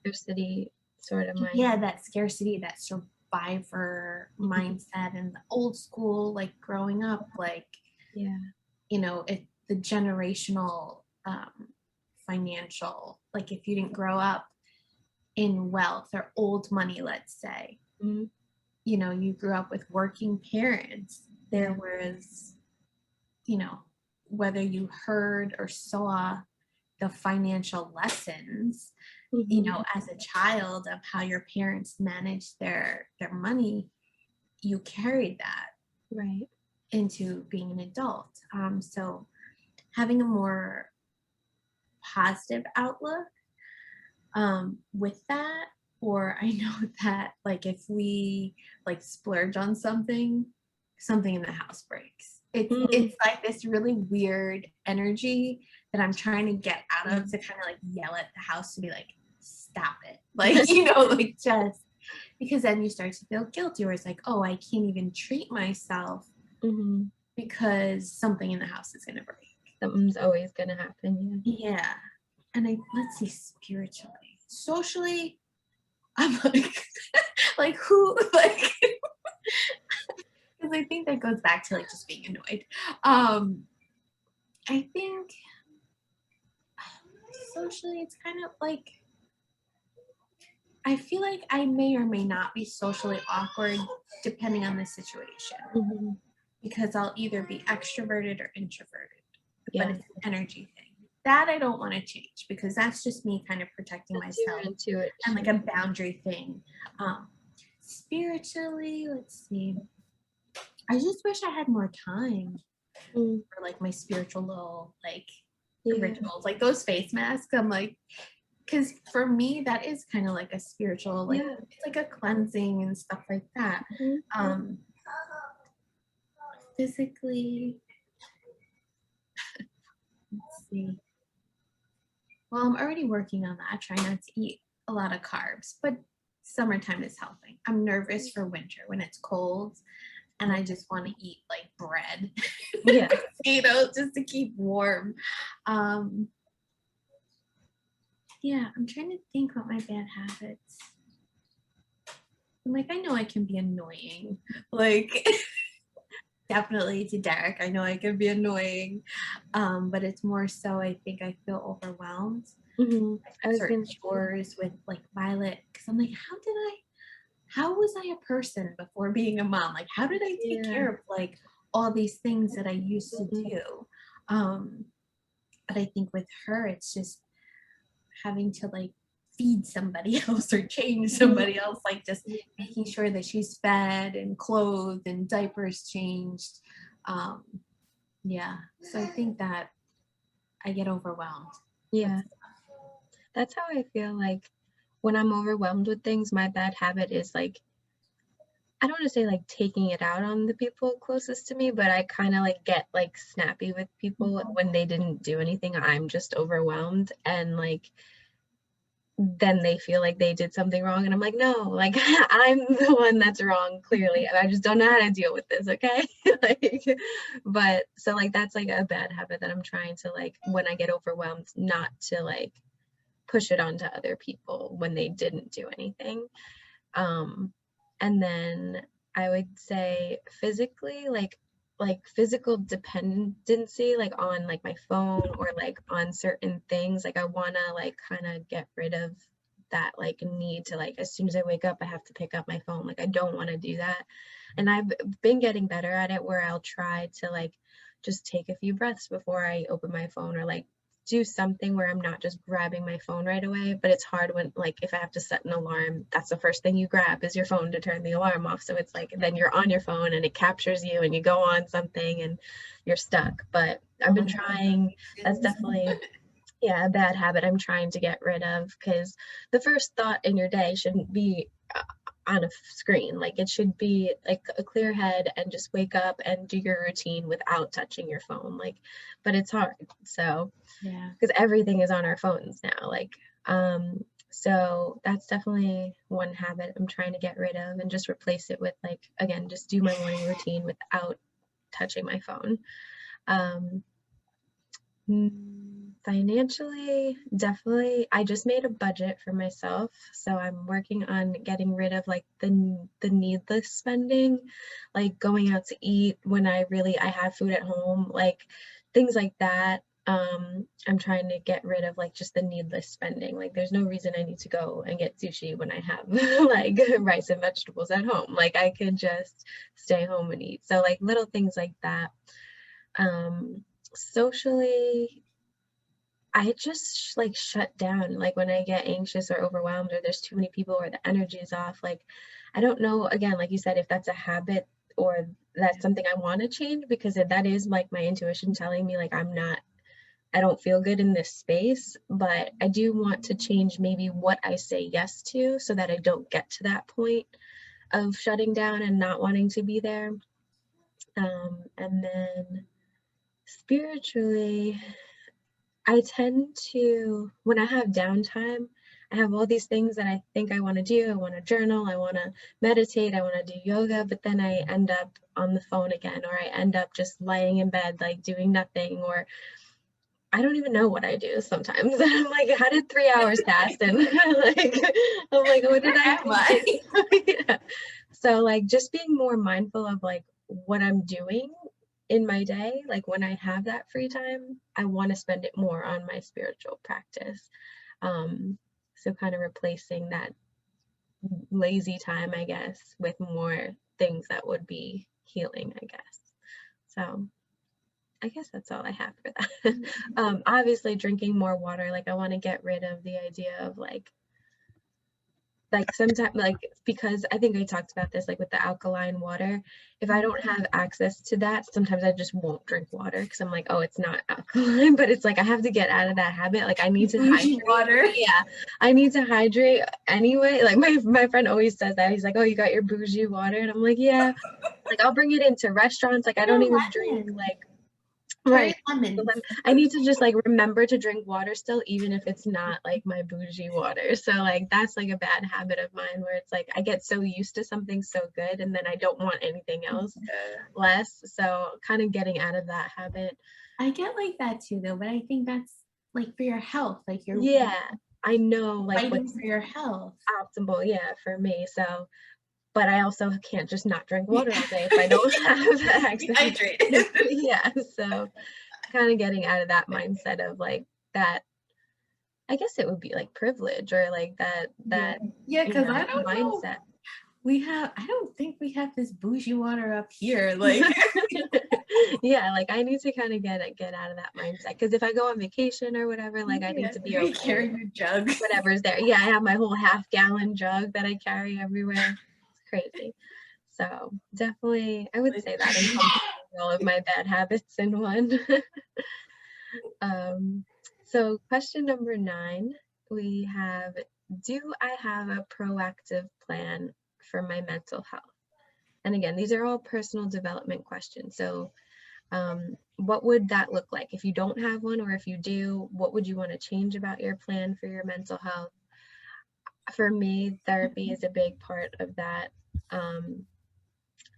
Speaker 1: Scarcity sort of mind.
Speaker 2: yeah, that scarcity, that survivor mindset, and the old school, like growing up, like,
Speaker 1: Yeah.
Speaker 2: The generational financial, like if you didn't grow up in wealth or old money, let's say,
Speaker 1: Mhm.
Speaker 2: You grew up with working parents. There
Speaker 1: Yeah.
Speaker 2: was, whether you heard or saw the financial lessons,
Speaker 1: Mhm.
Speaker 2: as a child, of how your parents managed their money, you carried that
Speaker 1: Right.
Speaker 2: into being an adult. So having a more positive outlook with that, or I know that like if we like splurge on something in the house breaks. It's
Speaker 1: Mm.
Speaker 2: it's like this really weird energy that I'm trying to get out of, to kind of like yell at the house to be like, stop it. Like, you know, like just because then you start to feel guilty, where it's like, oh, I can't even treat myself
Speaker 1: Mm-hmm.
Speaker 2: because something in the house is going to break.
Speaker 1: Something's always gonna happen.
Speaker 2: Yeah. And let's see, spiritually, socially, I'm like, like who, like, because I think that goes back to like just being annoyed. I think socially, it's kind of like, I feel like I may or may not be socially awkward depending on the situation,
Speaker 1: Mm-hmm.
Speaker 2: because I'll either be extroverted or introverted,
Speaker 1: Yeah.
Speaker 2: but it's an energy thing. That I don't want to change, because that's just me kind of protecting myself and like a boundary thing. Spiritually, let's see. I just wish I had more time for like my spiritual little like rituals, like those face masks. I'm like, because for me that is kind of like a spiritual, like it's like a cleansing and stuff like that. Physically, let's see. Well, I'm already working on that. I try not to eat a lot of carbs, but summertime is helping. I'm nervous for winter when it's cold and I just want to eat like bread, potatoes, just to keep warm. Yeah, I'm trying to think what my bad habits. I'm like, I know I can be annoying. Like, definitely to Derek, I know I can be annoying. But it's more so I think I feel overwhelmed. Certain chores with like Violet, because I'm like, how was I a person before being a mom? Like, how did I take care of like all these things that I used to do? But I think with her, it's just having to like feed somebody else or change somebody else, like just making sure that she's fed and clothed and diapers changed. Yeah, so I think that I get overwhelmed.
Speaker 1: That's how I feel. Like when I'm overwhelmed with things, my bad habit is like, I don't want to say like taking it out on the people closest to me, but I kind of like get like snappy with people when they didn't do anything. I'm just overwhelmed, and like then they feel like they did something wrong, and I'm like, no, like I'm the one that's wrong, clearly, and I just don't know how to deal with this, okay? Like, but so like that's like a bad habit that I'm trying to, like, when I get overwhelmed, not to like push it onto other people when they didn't do anything. And then I would say physically, like physical dependency, like on like my phone or like on certain things. Like I want to like kind of get rid of that like need to, like, as soon as I wake up I have to pick up my phone. Like I don't want to do that, and I've been getting better at it, where I'll try to like just take a few breaths before I open my phone, or like do something where I'm not just grabbing my phone right away. But it's hard when, like, if I have to set an alarm, that's the first thing you grab is your phone to turn the alarm off. So it's like then you're on your phone and it captures you and you go on something and you're stuck. But I've been trying. That's definitely a bad habit I'm trying to get rid of, because the first thought in your day shouldn't be on a screen. Like it should be like a clear head and just wake up and do your routine without touching your phone. Like, but it's hard. So because everything is on our phones now. Like, so that's definitely one habit I'm trying to get rid of, and just replace it with, like, again, just do my morning routine without touching my phone. Financially, definitely, I just made a budget for myself, so I'm working on getting rid of like the needless spending, like going out to eat when I have food at home, like things like that. I'm trying to get rid of like just the needless spending. Like there's no reason I need to go and get sushi when I have like rice and vegetables at home. Like I could just stay home and eat. So like little things like that. Socially, I just like shut down, like when I get anxious or overwhelmed or there's too many people or the energy is off. Like I don't know, again, like you said, if that's a habit or that's something I want to change, because that is like my intuition telling me like I don't feel good in this space. But I do want to change maybe what I say yes to, so that I don't get to that point of shutting down and not wanting to be there. And then spiritually, I tend to, when I have downtime, I have all these things that I think I want to do. I want to journal, I want to meditate, I want to do yoga, but then I end up on the phone again, or I end up just lying in bed, like doing nothing, or I don't even know what I do sometimes. I'm like, how did 3 hours pass? And like, I'm like, what did
Speaker 2: Where
Speaker 1: I
Speaker 2: am
Speaker 1: even
Speaker 2: I?
Speaker 1: do? Yeah. So like just being more mindful of like what I'm doing in my day, like when I have that free time, I want to spend it more on my spiritual practice. So kind of replacing that lazy time, I guess, with more things that would be healing, I guess. So I guess that's all I have for that. Obviously drinking more water, like I want to get rid of the idea of like sometimes like because I think I talked about this like with the alkaline water. If I don't have access to that, sometimes I just won't drink water because I'm like, oh, it's not alkaline, but it's like I have to get out of that habit. Like I need to
Speaker 2: Bougie
Speaker 1: hydrate.
Speaker 2: water.
Speaker 1: Yeah, I need to hydrate anyway. Like my friend always says that. He's like, oh, you got your bougie water, and I'm like, yeah. Like I'll bring it into restaurants. Like I don't
Speaker 2: Cherry
Speaker 1: even drink
Speaker 2: lemon.
Speaker 1: like
Speaker 2: Cherry
Speaker 1: right. So
Speaker 2: lemons.
Speaker 1: then I need to just like remember to drink water still, even if it's not like my bougie water. So like that's like a bad habit of mine where it's like I get so used to something so good and then I don't want anything else less. So kind of getting out of that habit.
Speaker 2: I get like that too though, but I think that's like for your health, like you're
Speaker 1: Yeah, I know like
Speaker 2: fighting
Speaker 1: what's
Speaker 2: for your health.
Speaker 1: optimal, yeah, for me. So, but I also can't just not drink water all day if I don't have access.
Speaker 2: Dehydrated.
Speaker 1: Yeah, so kind of getting out of that mindset of like that I guess it would be like privilege or like that
Speaker 2: Yeah, because I don't know.
Speaker 1: mindset.
Speaker 2: I don't think we have this bougie water up here. Like,
Speaker 1: Yeah, like I need to kind of get out of that mindset because if I go on vacation or whatever, like I need
Speaker 2: yeah,
Speaker 1: to be
Speaker 2: you
Speaker 1: okay
Speaker 2: carry
Speaker 1: with
Speaker 2: your jug.
Speaker 1: whatever's there. Yeah, I have my whole half-gallon jug that I carry everywhere. It's crazy. So definitely, I would say that encompasses all of my bad habits in one. Um, so question number 9, we have, do I have a proactive plan for my mental health? And again, these are all personal development questions. So what would that look like if you don't have one, or if you do, what would you want to change about your plan for your mental health? For me, therapy is a big part of that. Um,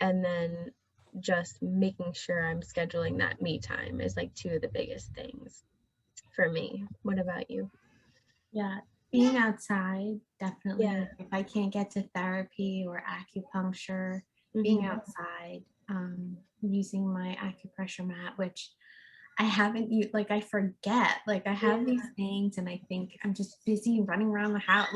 Speaker 1: and then just making sure I'm scheduling that me time is like two of the biggest things for me. What about you?
Speaker 2: Yeah, being outside, definitely.
Speaker 1: Yeah.
Speaker 2: Like if I can't get to therapy or acupuncture, being
Speaker 1: Hmm.
Speaker 2: outside, using my acupressure mat, which I haven't used, like I forget, like I have these
Speaker 1: Yeah.
Speaker 2: things and I think I'm just busy running around the house.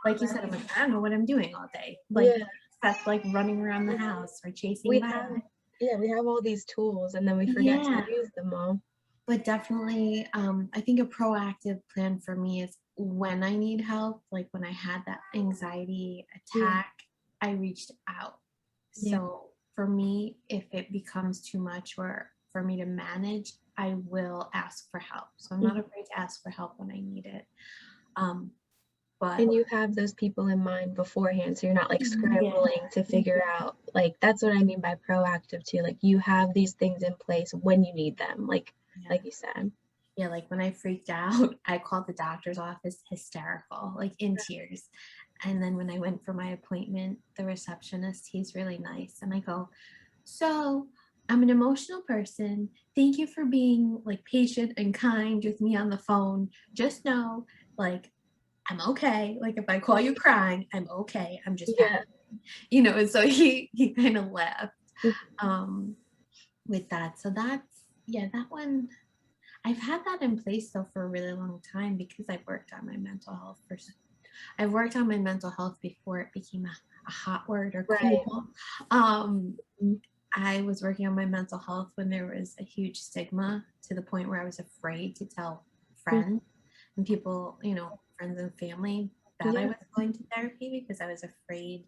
Speaker 2: Like you said, I'm like, I don't know what I'm doing all day. Like
Speaker 1: Yeah.
Speaker 2: that's like running around the house or chasing
Speaker 1: We
Speaker 2: rabbits.
Speaker 1: have, yeah, we have all these tools and then we forget to
Speaker 2: Yeah,
Speaker 1: use them all.
Speaker 2: but definitely, I think a proactive plan for me is when I need help, like when I had that anxiety
Speaker 1: Yeah.
Speaker 2: attack, I reached out.
Speaker 1: Yeah.
Speaker 2: So for me, if it becomes too much or for me to manage, I will ask for help. So I'm not
Speaker 1: Mhm.
Speaker 2: afraid to ask for help when I need it. Um, but
Speaker 1: And you have those people in mind beforehand, so you're not like
Speaker 2: yeah,
Speaker 1: scrambling to figure out, like that's what I mean by proactive too. Like you have these things in place when you need them,
Speaker 2: yeah.
Speaker 1: like you said.
Speaker 2: Yeah, like when I freaked out, I called the doctor's office hysterical, like in tears. And then when I went for my appointment, the receptionist, he's really nice. And I go, so I'm an emotional person. Thank you for being like patient and kind with me on the phone. Just know, like, I'm okay. Like if I call you crying, I'm okay. I'm just
Speaker 1: Yeah.
Speaker 2: and so he kind of laughed um with that. So that's yeah, that one I've had that in place though for a really long time because I've worked on my mental health for I've worked on my mental health before it became a hot word or
Speaker 1: Right.
Speaker 2: cool. Um,
Speaker 1: Mhm.
Speaker 2: I was working on my mental health when there was a huge stigma to the point where I was afraid to tell friends and people, friends and family that I
Speaker 1: Yeah.
Speaker 2: was going to therapy because I was afraid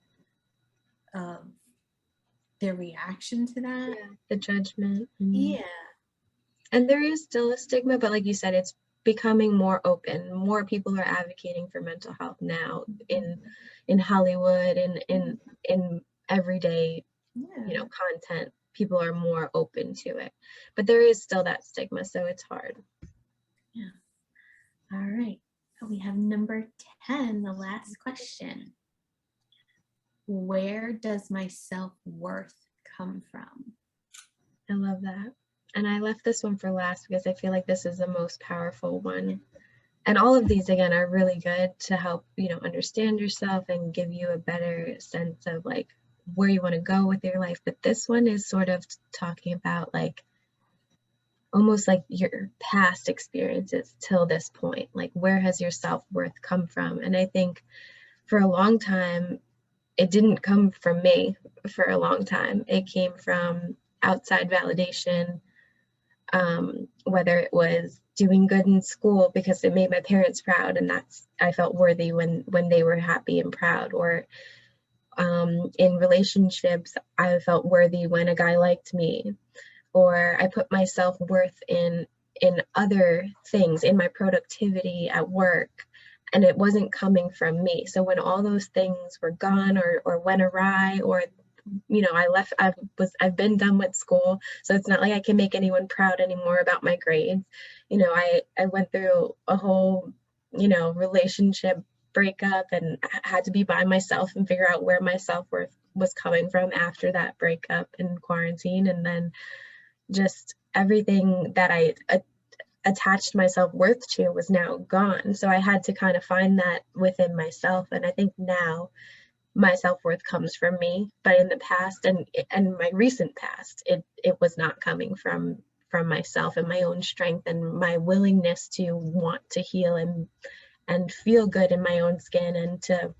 Speaker 2: of their reaction to that.
Speaker 1: Yeah. The judgment. Mhm.
Speaker 2: Yeah.
Speaker 1: And there is still a stigma, but like you said, it's becoming more open. More people are advocating for mental health now in Hollywood and in everyday,
Speaker 2: Yeah.
Speaker 1: content. People are more open to it. But there is still that stigma, so it's hard.
Speaker 2: Yeah. All right. We have number 10, the last question. Where does my self-worth come from?
Speaker 1: I love that. And I left this one for last because I feel like this is the most powerful one. And all of these, again, are really good to help, understand yourself and give you a better sense of like where you want to go with your life. But this one is sort of talking about like almost like your past experiences till this point. Like, where has your self-worth come from? And I think for a long time, it didn't come from me for a long time. It came from outside validation, whether it was doing good in school because it made my parents proud, and I felt worthy when they were happy and proud, or in relationships, I felt worthy when a guy liked me, or I put my self-worth in other things, in my productivity at work, and it wasn't coming from me. So when all those things were gone or went awry, or I've been done with school, so it's not like I can make anyone proud anymore about my grades. I went through a whole, relationship breakup, and had to be by myself and figure out where my self-worth was coming from after that breakup in quarantine. And then just everything that I attached my self-worth to was now gone. So I had to kind of find that within myself. And I think now my self-worth comes from me, but in the past and my recent past, it was not coming from myself and my own strength and my willingness to want to heal and feel good in my own skin, and to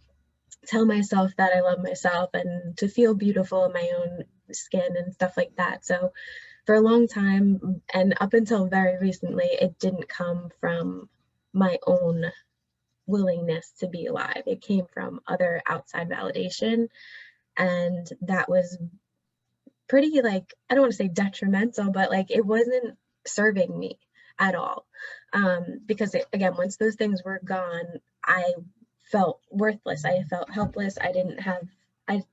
Speaker 1: tell myself that I love myself and to feel beautiful in my own skin and stuff like that. So for a long time, and up until very recently, it didn't come from my own willingness to be alive. It came from other outside validation, and that was pretty, like, I don't want to say detrimental, but like it wasn't serving me at all. Because again, once those things were gone, I felt worthless. I felt helpless. I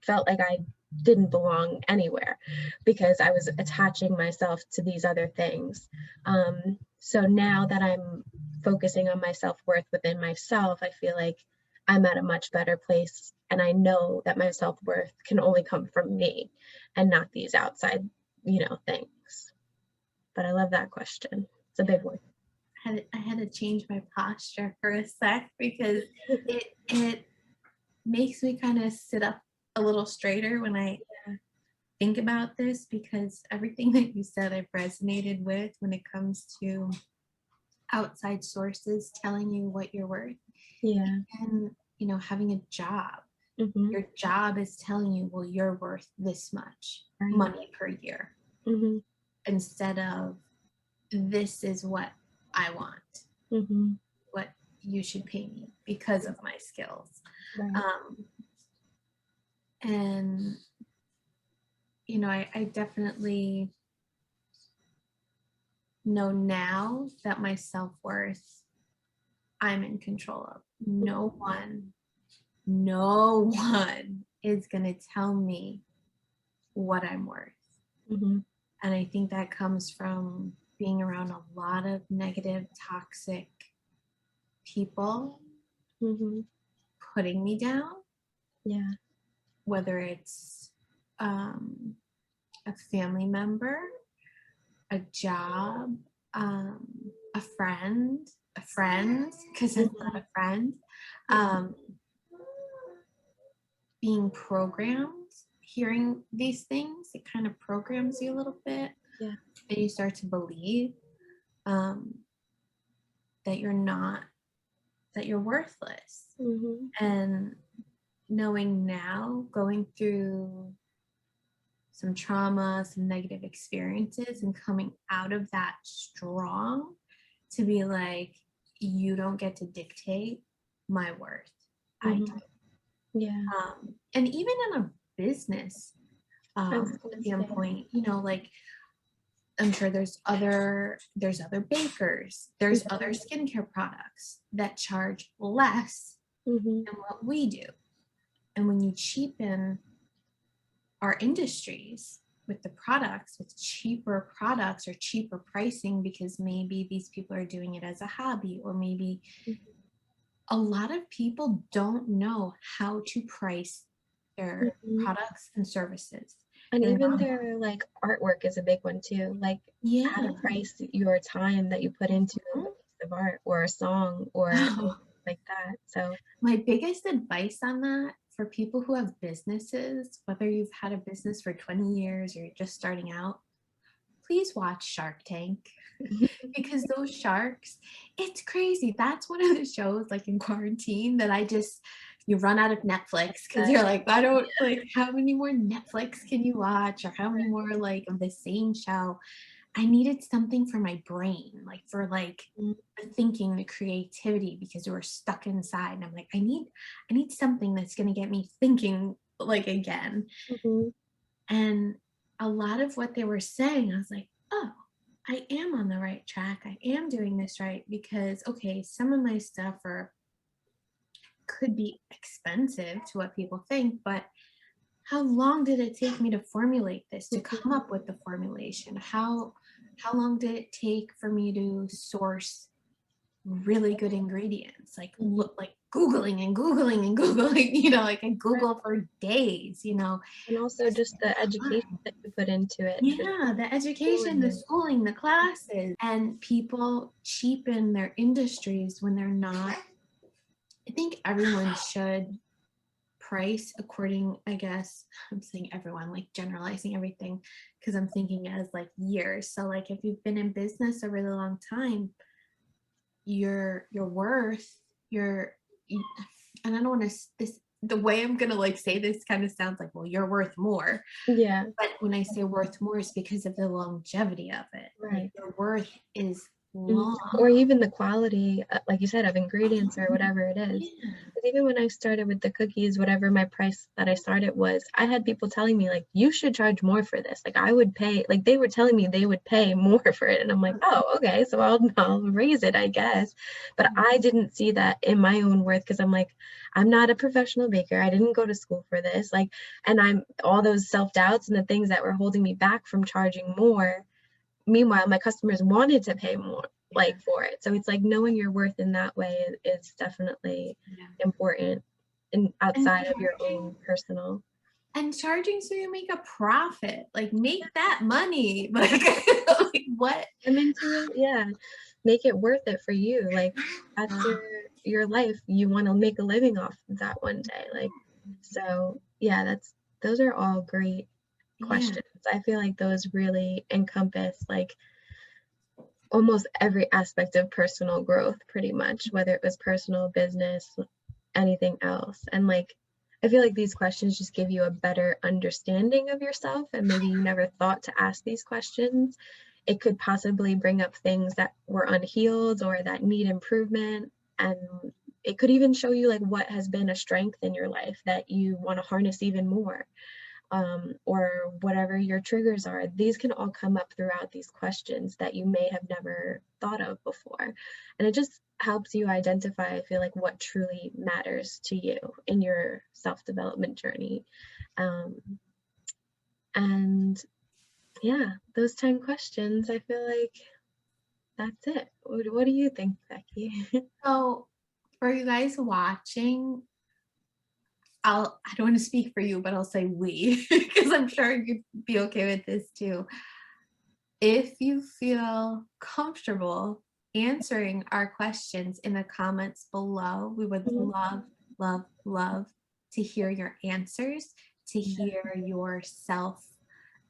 Speaker 1: felt like I didn't belong anywhere because I was attaching myself to these other things. So now that I'm focusing on my self-worth within myself, I feel like I'm at a much better place, and I know that my self-worth can only come from me and not these outside, things. But I love that question. It's a big one.
Speaker 2: I had to change my posture for a sec because it makes me kind of sit up a little straighter when I think about this, because everything that you said I've resonated with when it comes to outside sources telling you what you're worth.
Speaker 1: Yeah.
Speaker 2: And having a job.
Speaker 1: Mm-hmm.
Speaker 2: Your job is telling you, well, you're worth this much money per year, instead of this is what I want, what you should pay me because of my skills. And I definitely know now that my self-worth, I'm in control of. No one is going to tell me what I'm worth. And I think that comes from being around a lot of negative, toxic people putting me down.
Speaker 1: Yeah. Whether
Speaker 2: it's a family member, a job, a friend, because it's not a friend, being programmed, hearing these things, it kind of programs you a little bit.
Speaker 1: Yeah.
Speaker 2: And you start to believe that you're worthless. And knowing now, going through some trauma, some negative experiences, and coming out of that strong, to be like, you don't get to dictate my worth. I do.
Speaker 1: Yeah.
Speaker 2: And even in a business standpoint, like, I'm sure there's other bakers, there's other skincare products that charge less than what we do. And when you cheapen our industries, with the products, with cheaper products or cheaper pricing, because maybe these people are doing it as a hobby, or maybe a lot of people don't know how to price their
Speaker 1: Mhm.
Speaker 2: products and services.
Speaker 1: And
Speaker 2: They're
Speaker 1: even
Speaker 2: not,
Speaker 1: their like artwork is a big one too. Like how to
Speaker 2: yeah.
Speaker 1: price your time that you put into a
Speaker 2: Mhm.
Speaker 1: piece of art or a song or anything like that. So
Speaker 2: My biggest advice on that for people who have businesses, whether you've had a business for 20 years or you're just starting out, please watch Shark Tank. Because those sharks, it's crazy. That's one of the shows like in quarantine that you run out of Netflix because you're like, I don't like, how many more Netflix can you watch, or how many more like of the same show? I needed something for my brain, like for like the thinking, the creativity, because we were stuck inside. And I'm like, I need something that's gonna get me thinking like again.
Speaker 1: Mhm.
Speaker 2: And a lot of what they were saying, I was like, oh, I am on the right track. I am doing this right, because okay, some of my stuff could be expensive to what people think, but how long did it take me to formulate this, to come up with the formulation? How long did it take for me to source really good ingredients? Like look, like Googling and Googling and Googling, like I
Speaker 1: Right.
Speaker 2: Google for days,
Speaker 1: And also
Speaker 2: just
Speaker 1: just the education
Speaker 2: time.
Speaker 1: that you put into it for
Speaker 2: Yeah, the education, the
Speaker 1: schooling.
Speaker 2: schooling, the classes, and people cheapen their industries when they're not. I think everyone should price according, I guess, I'm saying everyone, like generalizing everything, because I'm thinking as like years. So like if you've been in business a really long time, your worth, and I don't want to this the way I'm gonna like say this kind of sounds like, well, you're worth more.
Speaker 1: Yeah,
Speaker 2: But when I say worth more, it's because of the longevity of it. Like
Speaker 1: right.
Speaker 2: your worth is
Speaker 1: Mhm.
Speaker 2: long.
Speaker 1: Or even the quality, like you said, of ingredients or whatever it is.
Speaker 2: Yeah.
Speaker 1: 'Cause even when I started with the cookies, whatever my price that I started was, I had people telling me like, you should charge more for this. Like I would pay, like they were telling me they would pay more for it. And I'm like, oh, okay, so I'll raise it, I guess. But I didn't see that in my own worth because I'm like, I'm not a professional baker. I didn't go to school for this. Like, and I'm all those self-doubts and the things that were holding me back from charging more. Meanwhile, my customers wanted to pay more like for it. So it's like knowing your worth in that way is definitely
Speaker 2: Yeah.
Speaker 1: important and
Speaker 2: And
Speaker 1: outside of your
Speaker 2: charging
Speaker 1: own personal.
Speaker 2: and charging so you make a profit. Like make that money. Like what?
Speaker 1: Come into it, yeah. Make it worth it for you. Like that's your life. You want to make a living off of that one day. Like so yeah, those are all great
Speaker 2: Yeah.
Speaker 1: questions. I feel like those really encompass like almost every aspect of personal growth pretty much, whether it was personal, business, anything else. And like, I feel like these questions just give you a better understanding of yourself, and maybe you never thought to ask these questions. It could possibly bring up things that were unhealed or that need improvement. And it could even show you like what has been a strength in your life that you want to harness even more, or whatever your triggers are. These can all come up throughout these questions that you may have never thought of before. And it just helps you identify, I feel like, what truly matters to you in your self development journey. Um, and yeah, those 10 questions, I feel like that's it. What do you think, Becky?
Speaker 2: So for you guys watching, I don't want to speak for you, but I'll say we, because I'm sure you'd be okay with this too. If you feel comfortable answering our questions in the comments below, we would
Speaker 1: Mhm.
Speaker 2: love, love, love to hear your answers, to
Speaker 1: Yeah.
Speaker 2: hear your self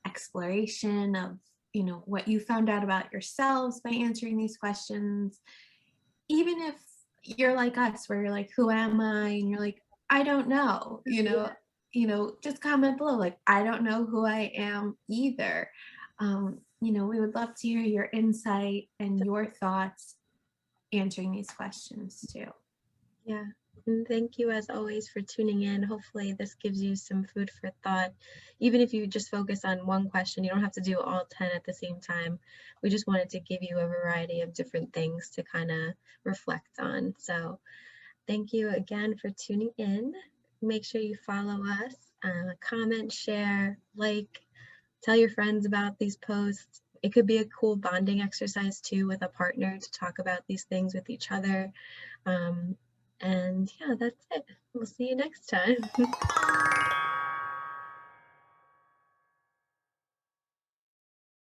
Speaker 2: exploration of, what you found out about yourselves by answering these questions. Even if you're like us, where you're like, who am I? And you're like, I don't know,
Speaker 1: Yeah.
Speaker 2: just comment below, like, I don't know who I am either. We would love to hear your insight and your thoughts answering these questions too.
Speaker 1: Yeah. And thank you as always for tuning in. Hopefully this gives you some food for thought. Even if you just focus on one question, you don't have to do all 10 at the same time. We just wanted to give you a variety of different things to kind of reflect on. So thank you again for tuning in. Make sure you follow us, comment, share, like, tell your friends about these posts. It could be a cool bonding exercise too with a partner to talk about these things with each other. And yeah, that's it. We'll see you next time.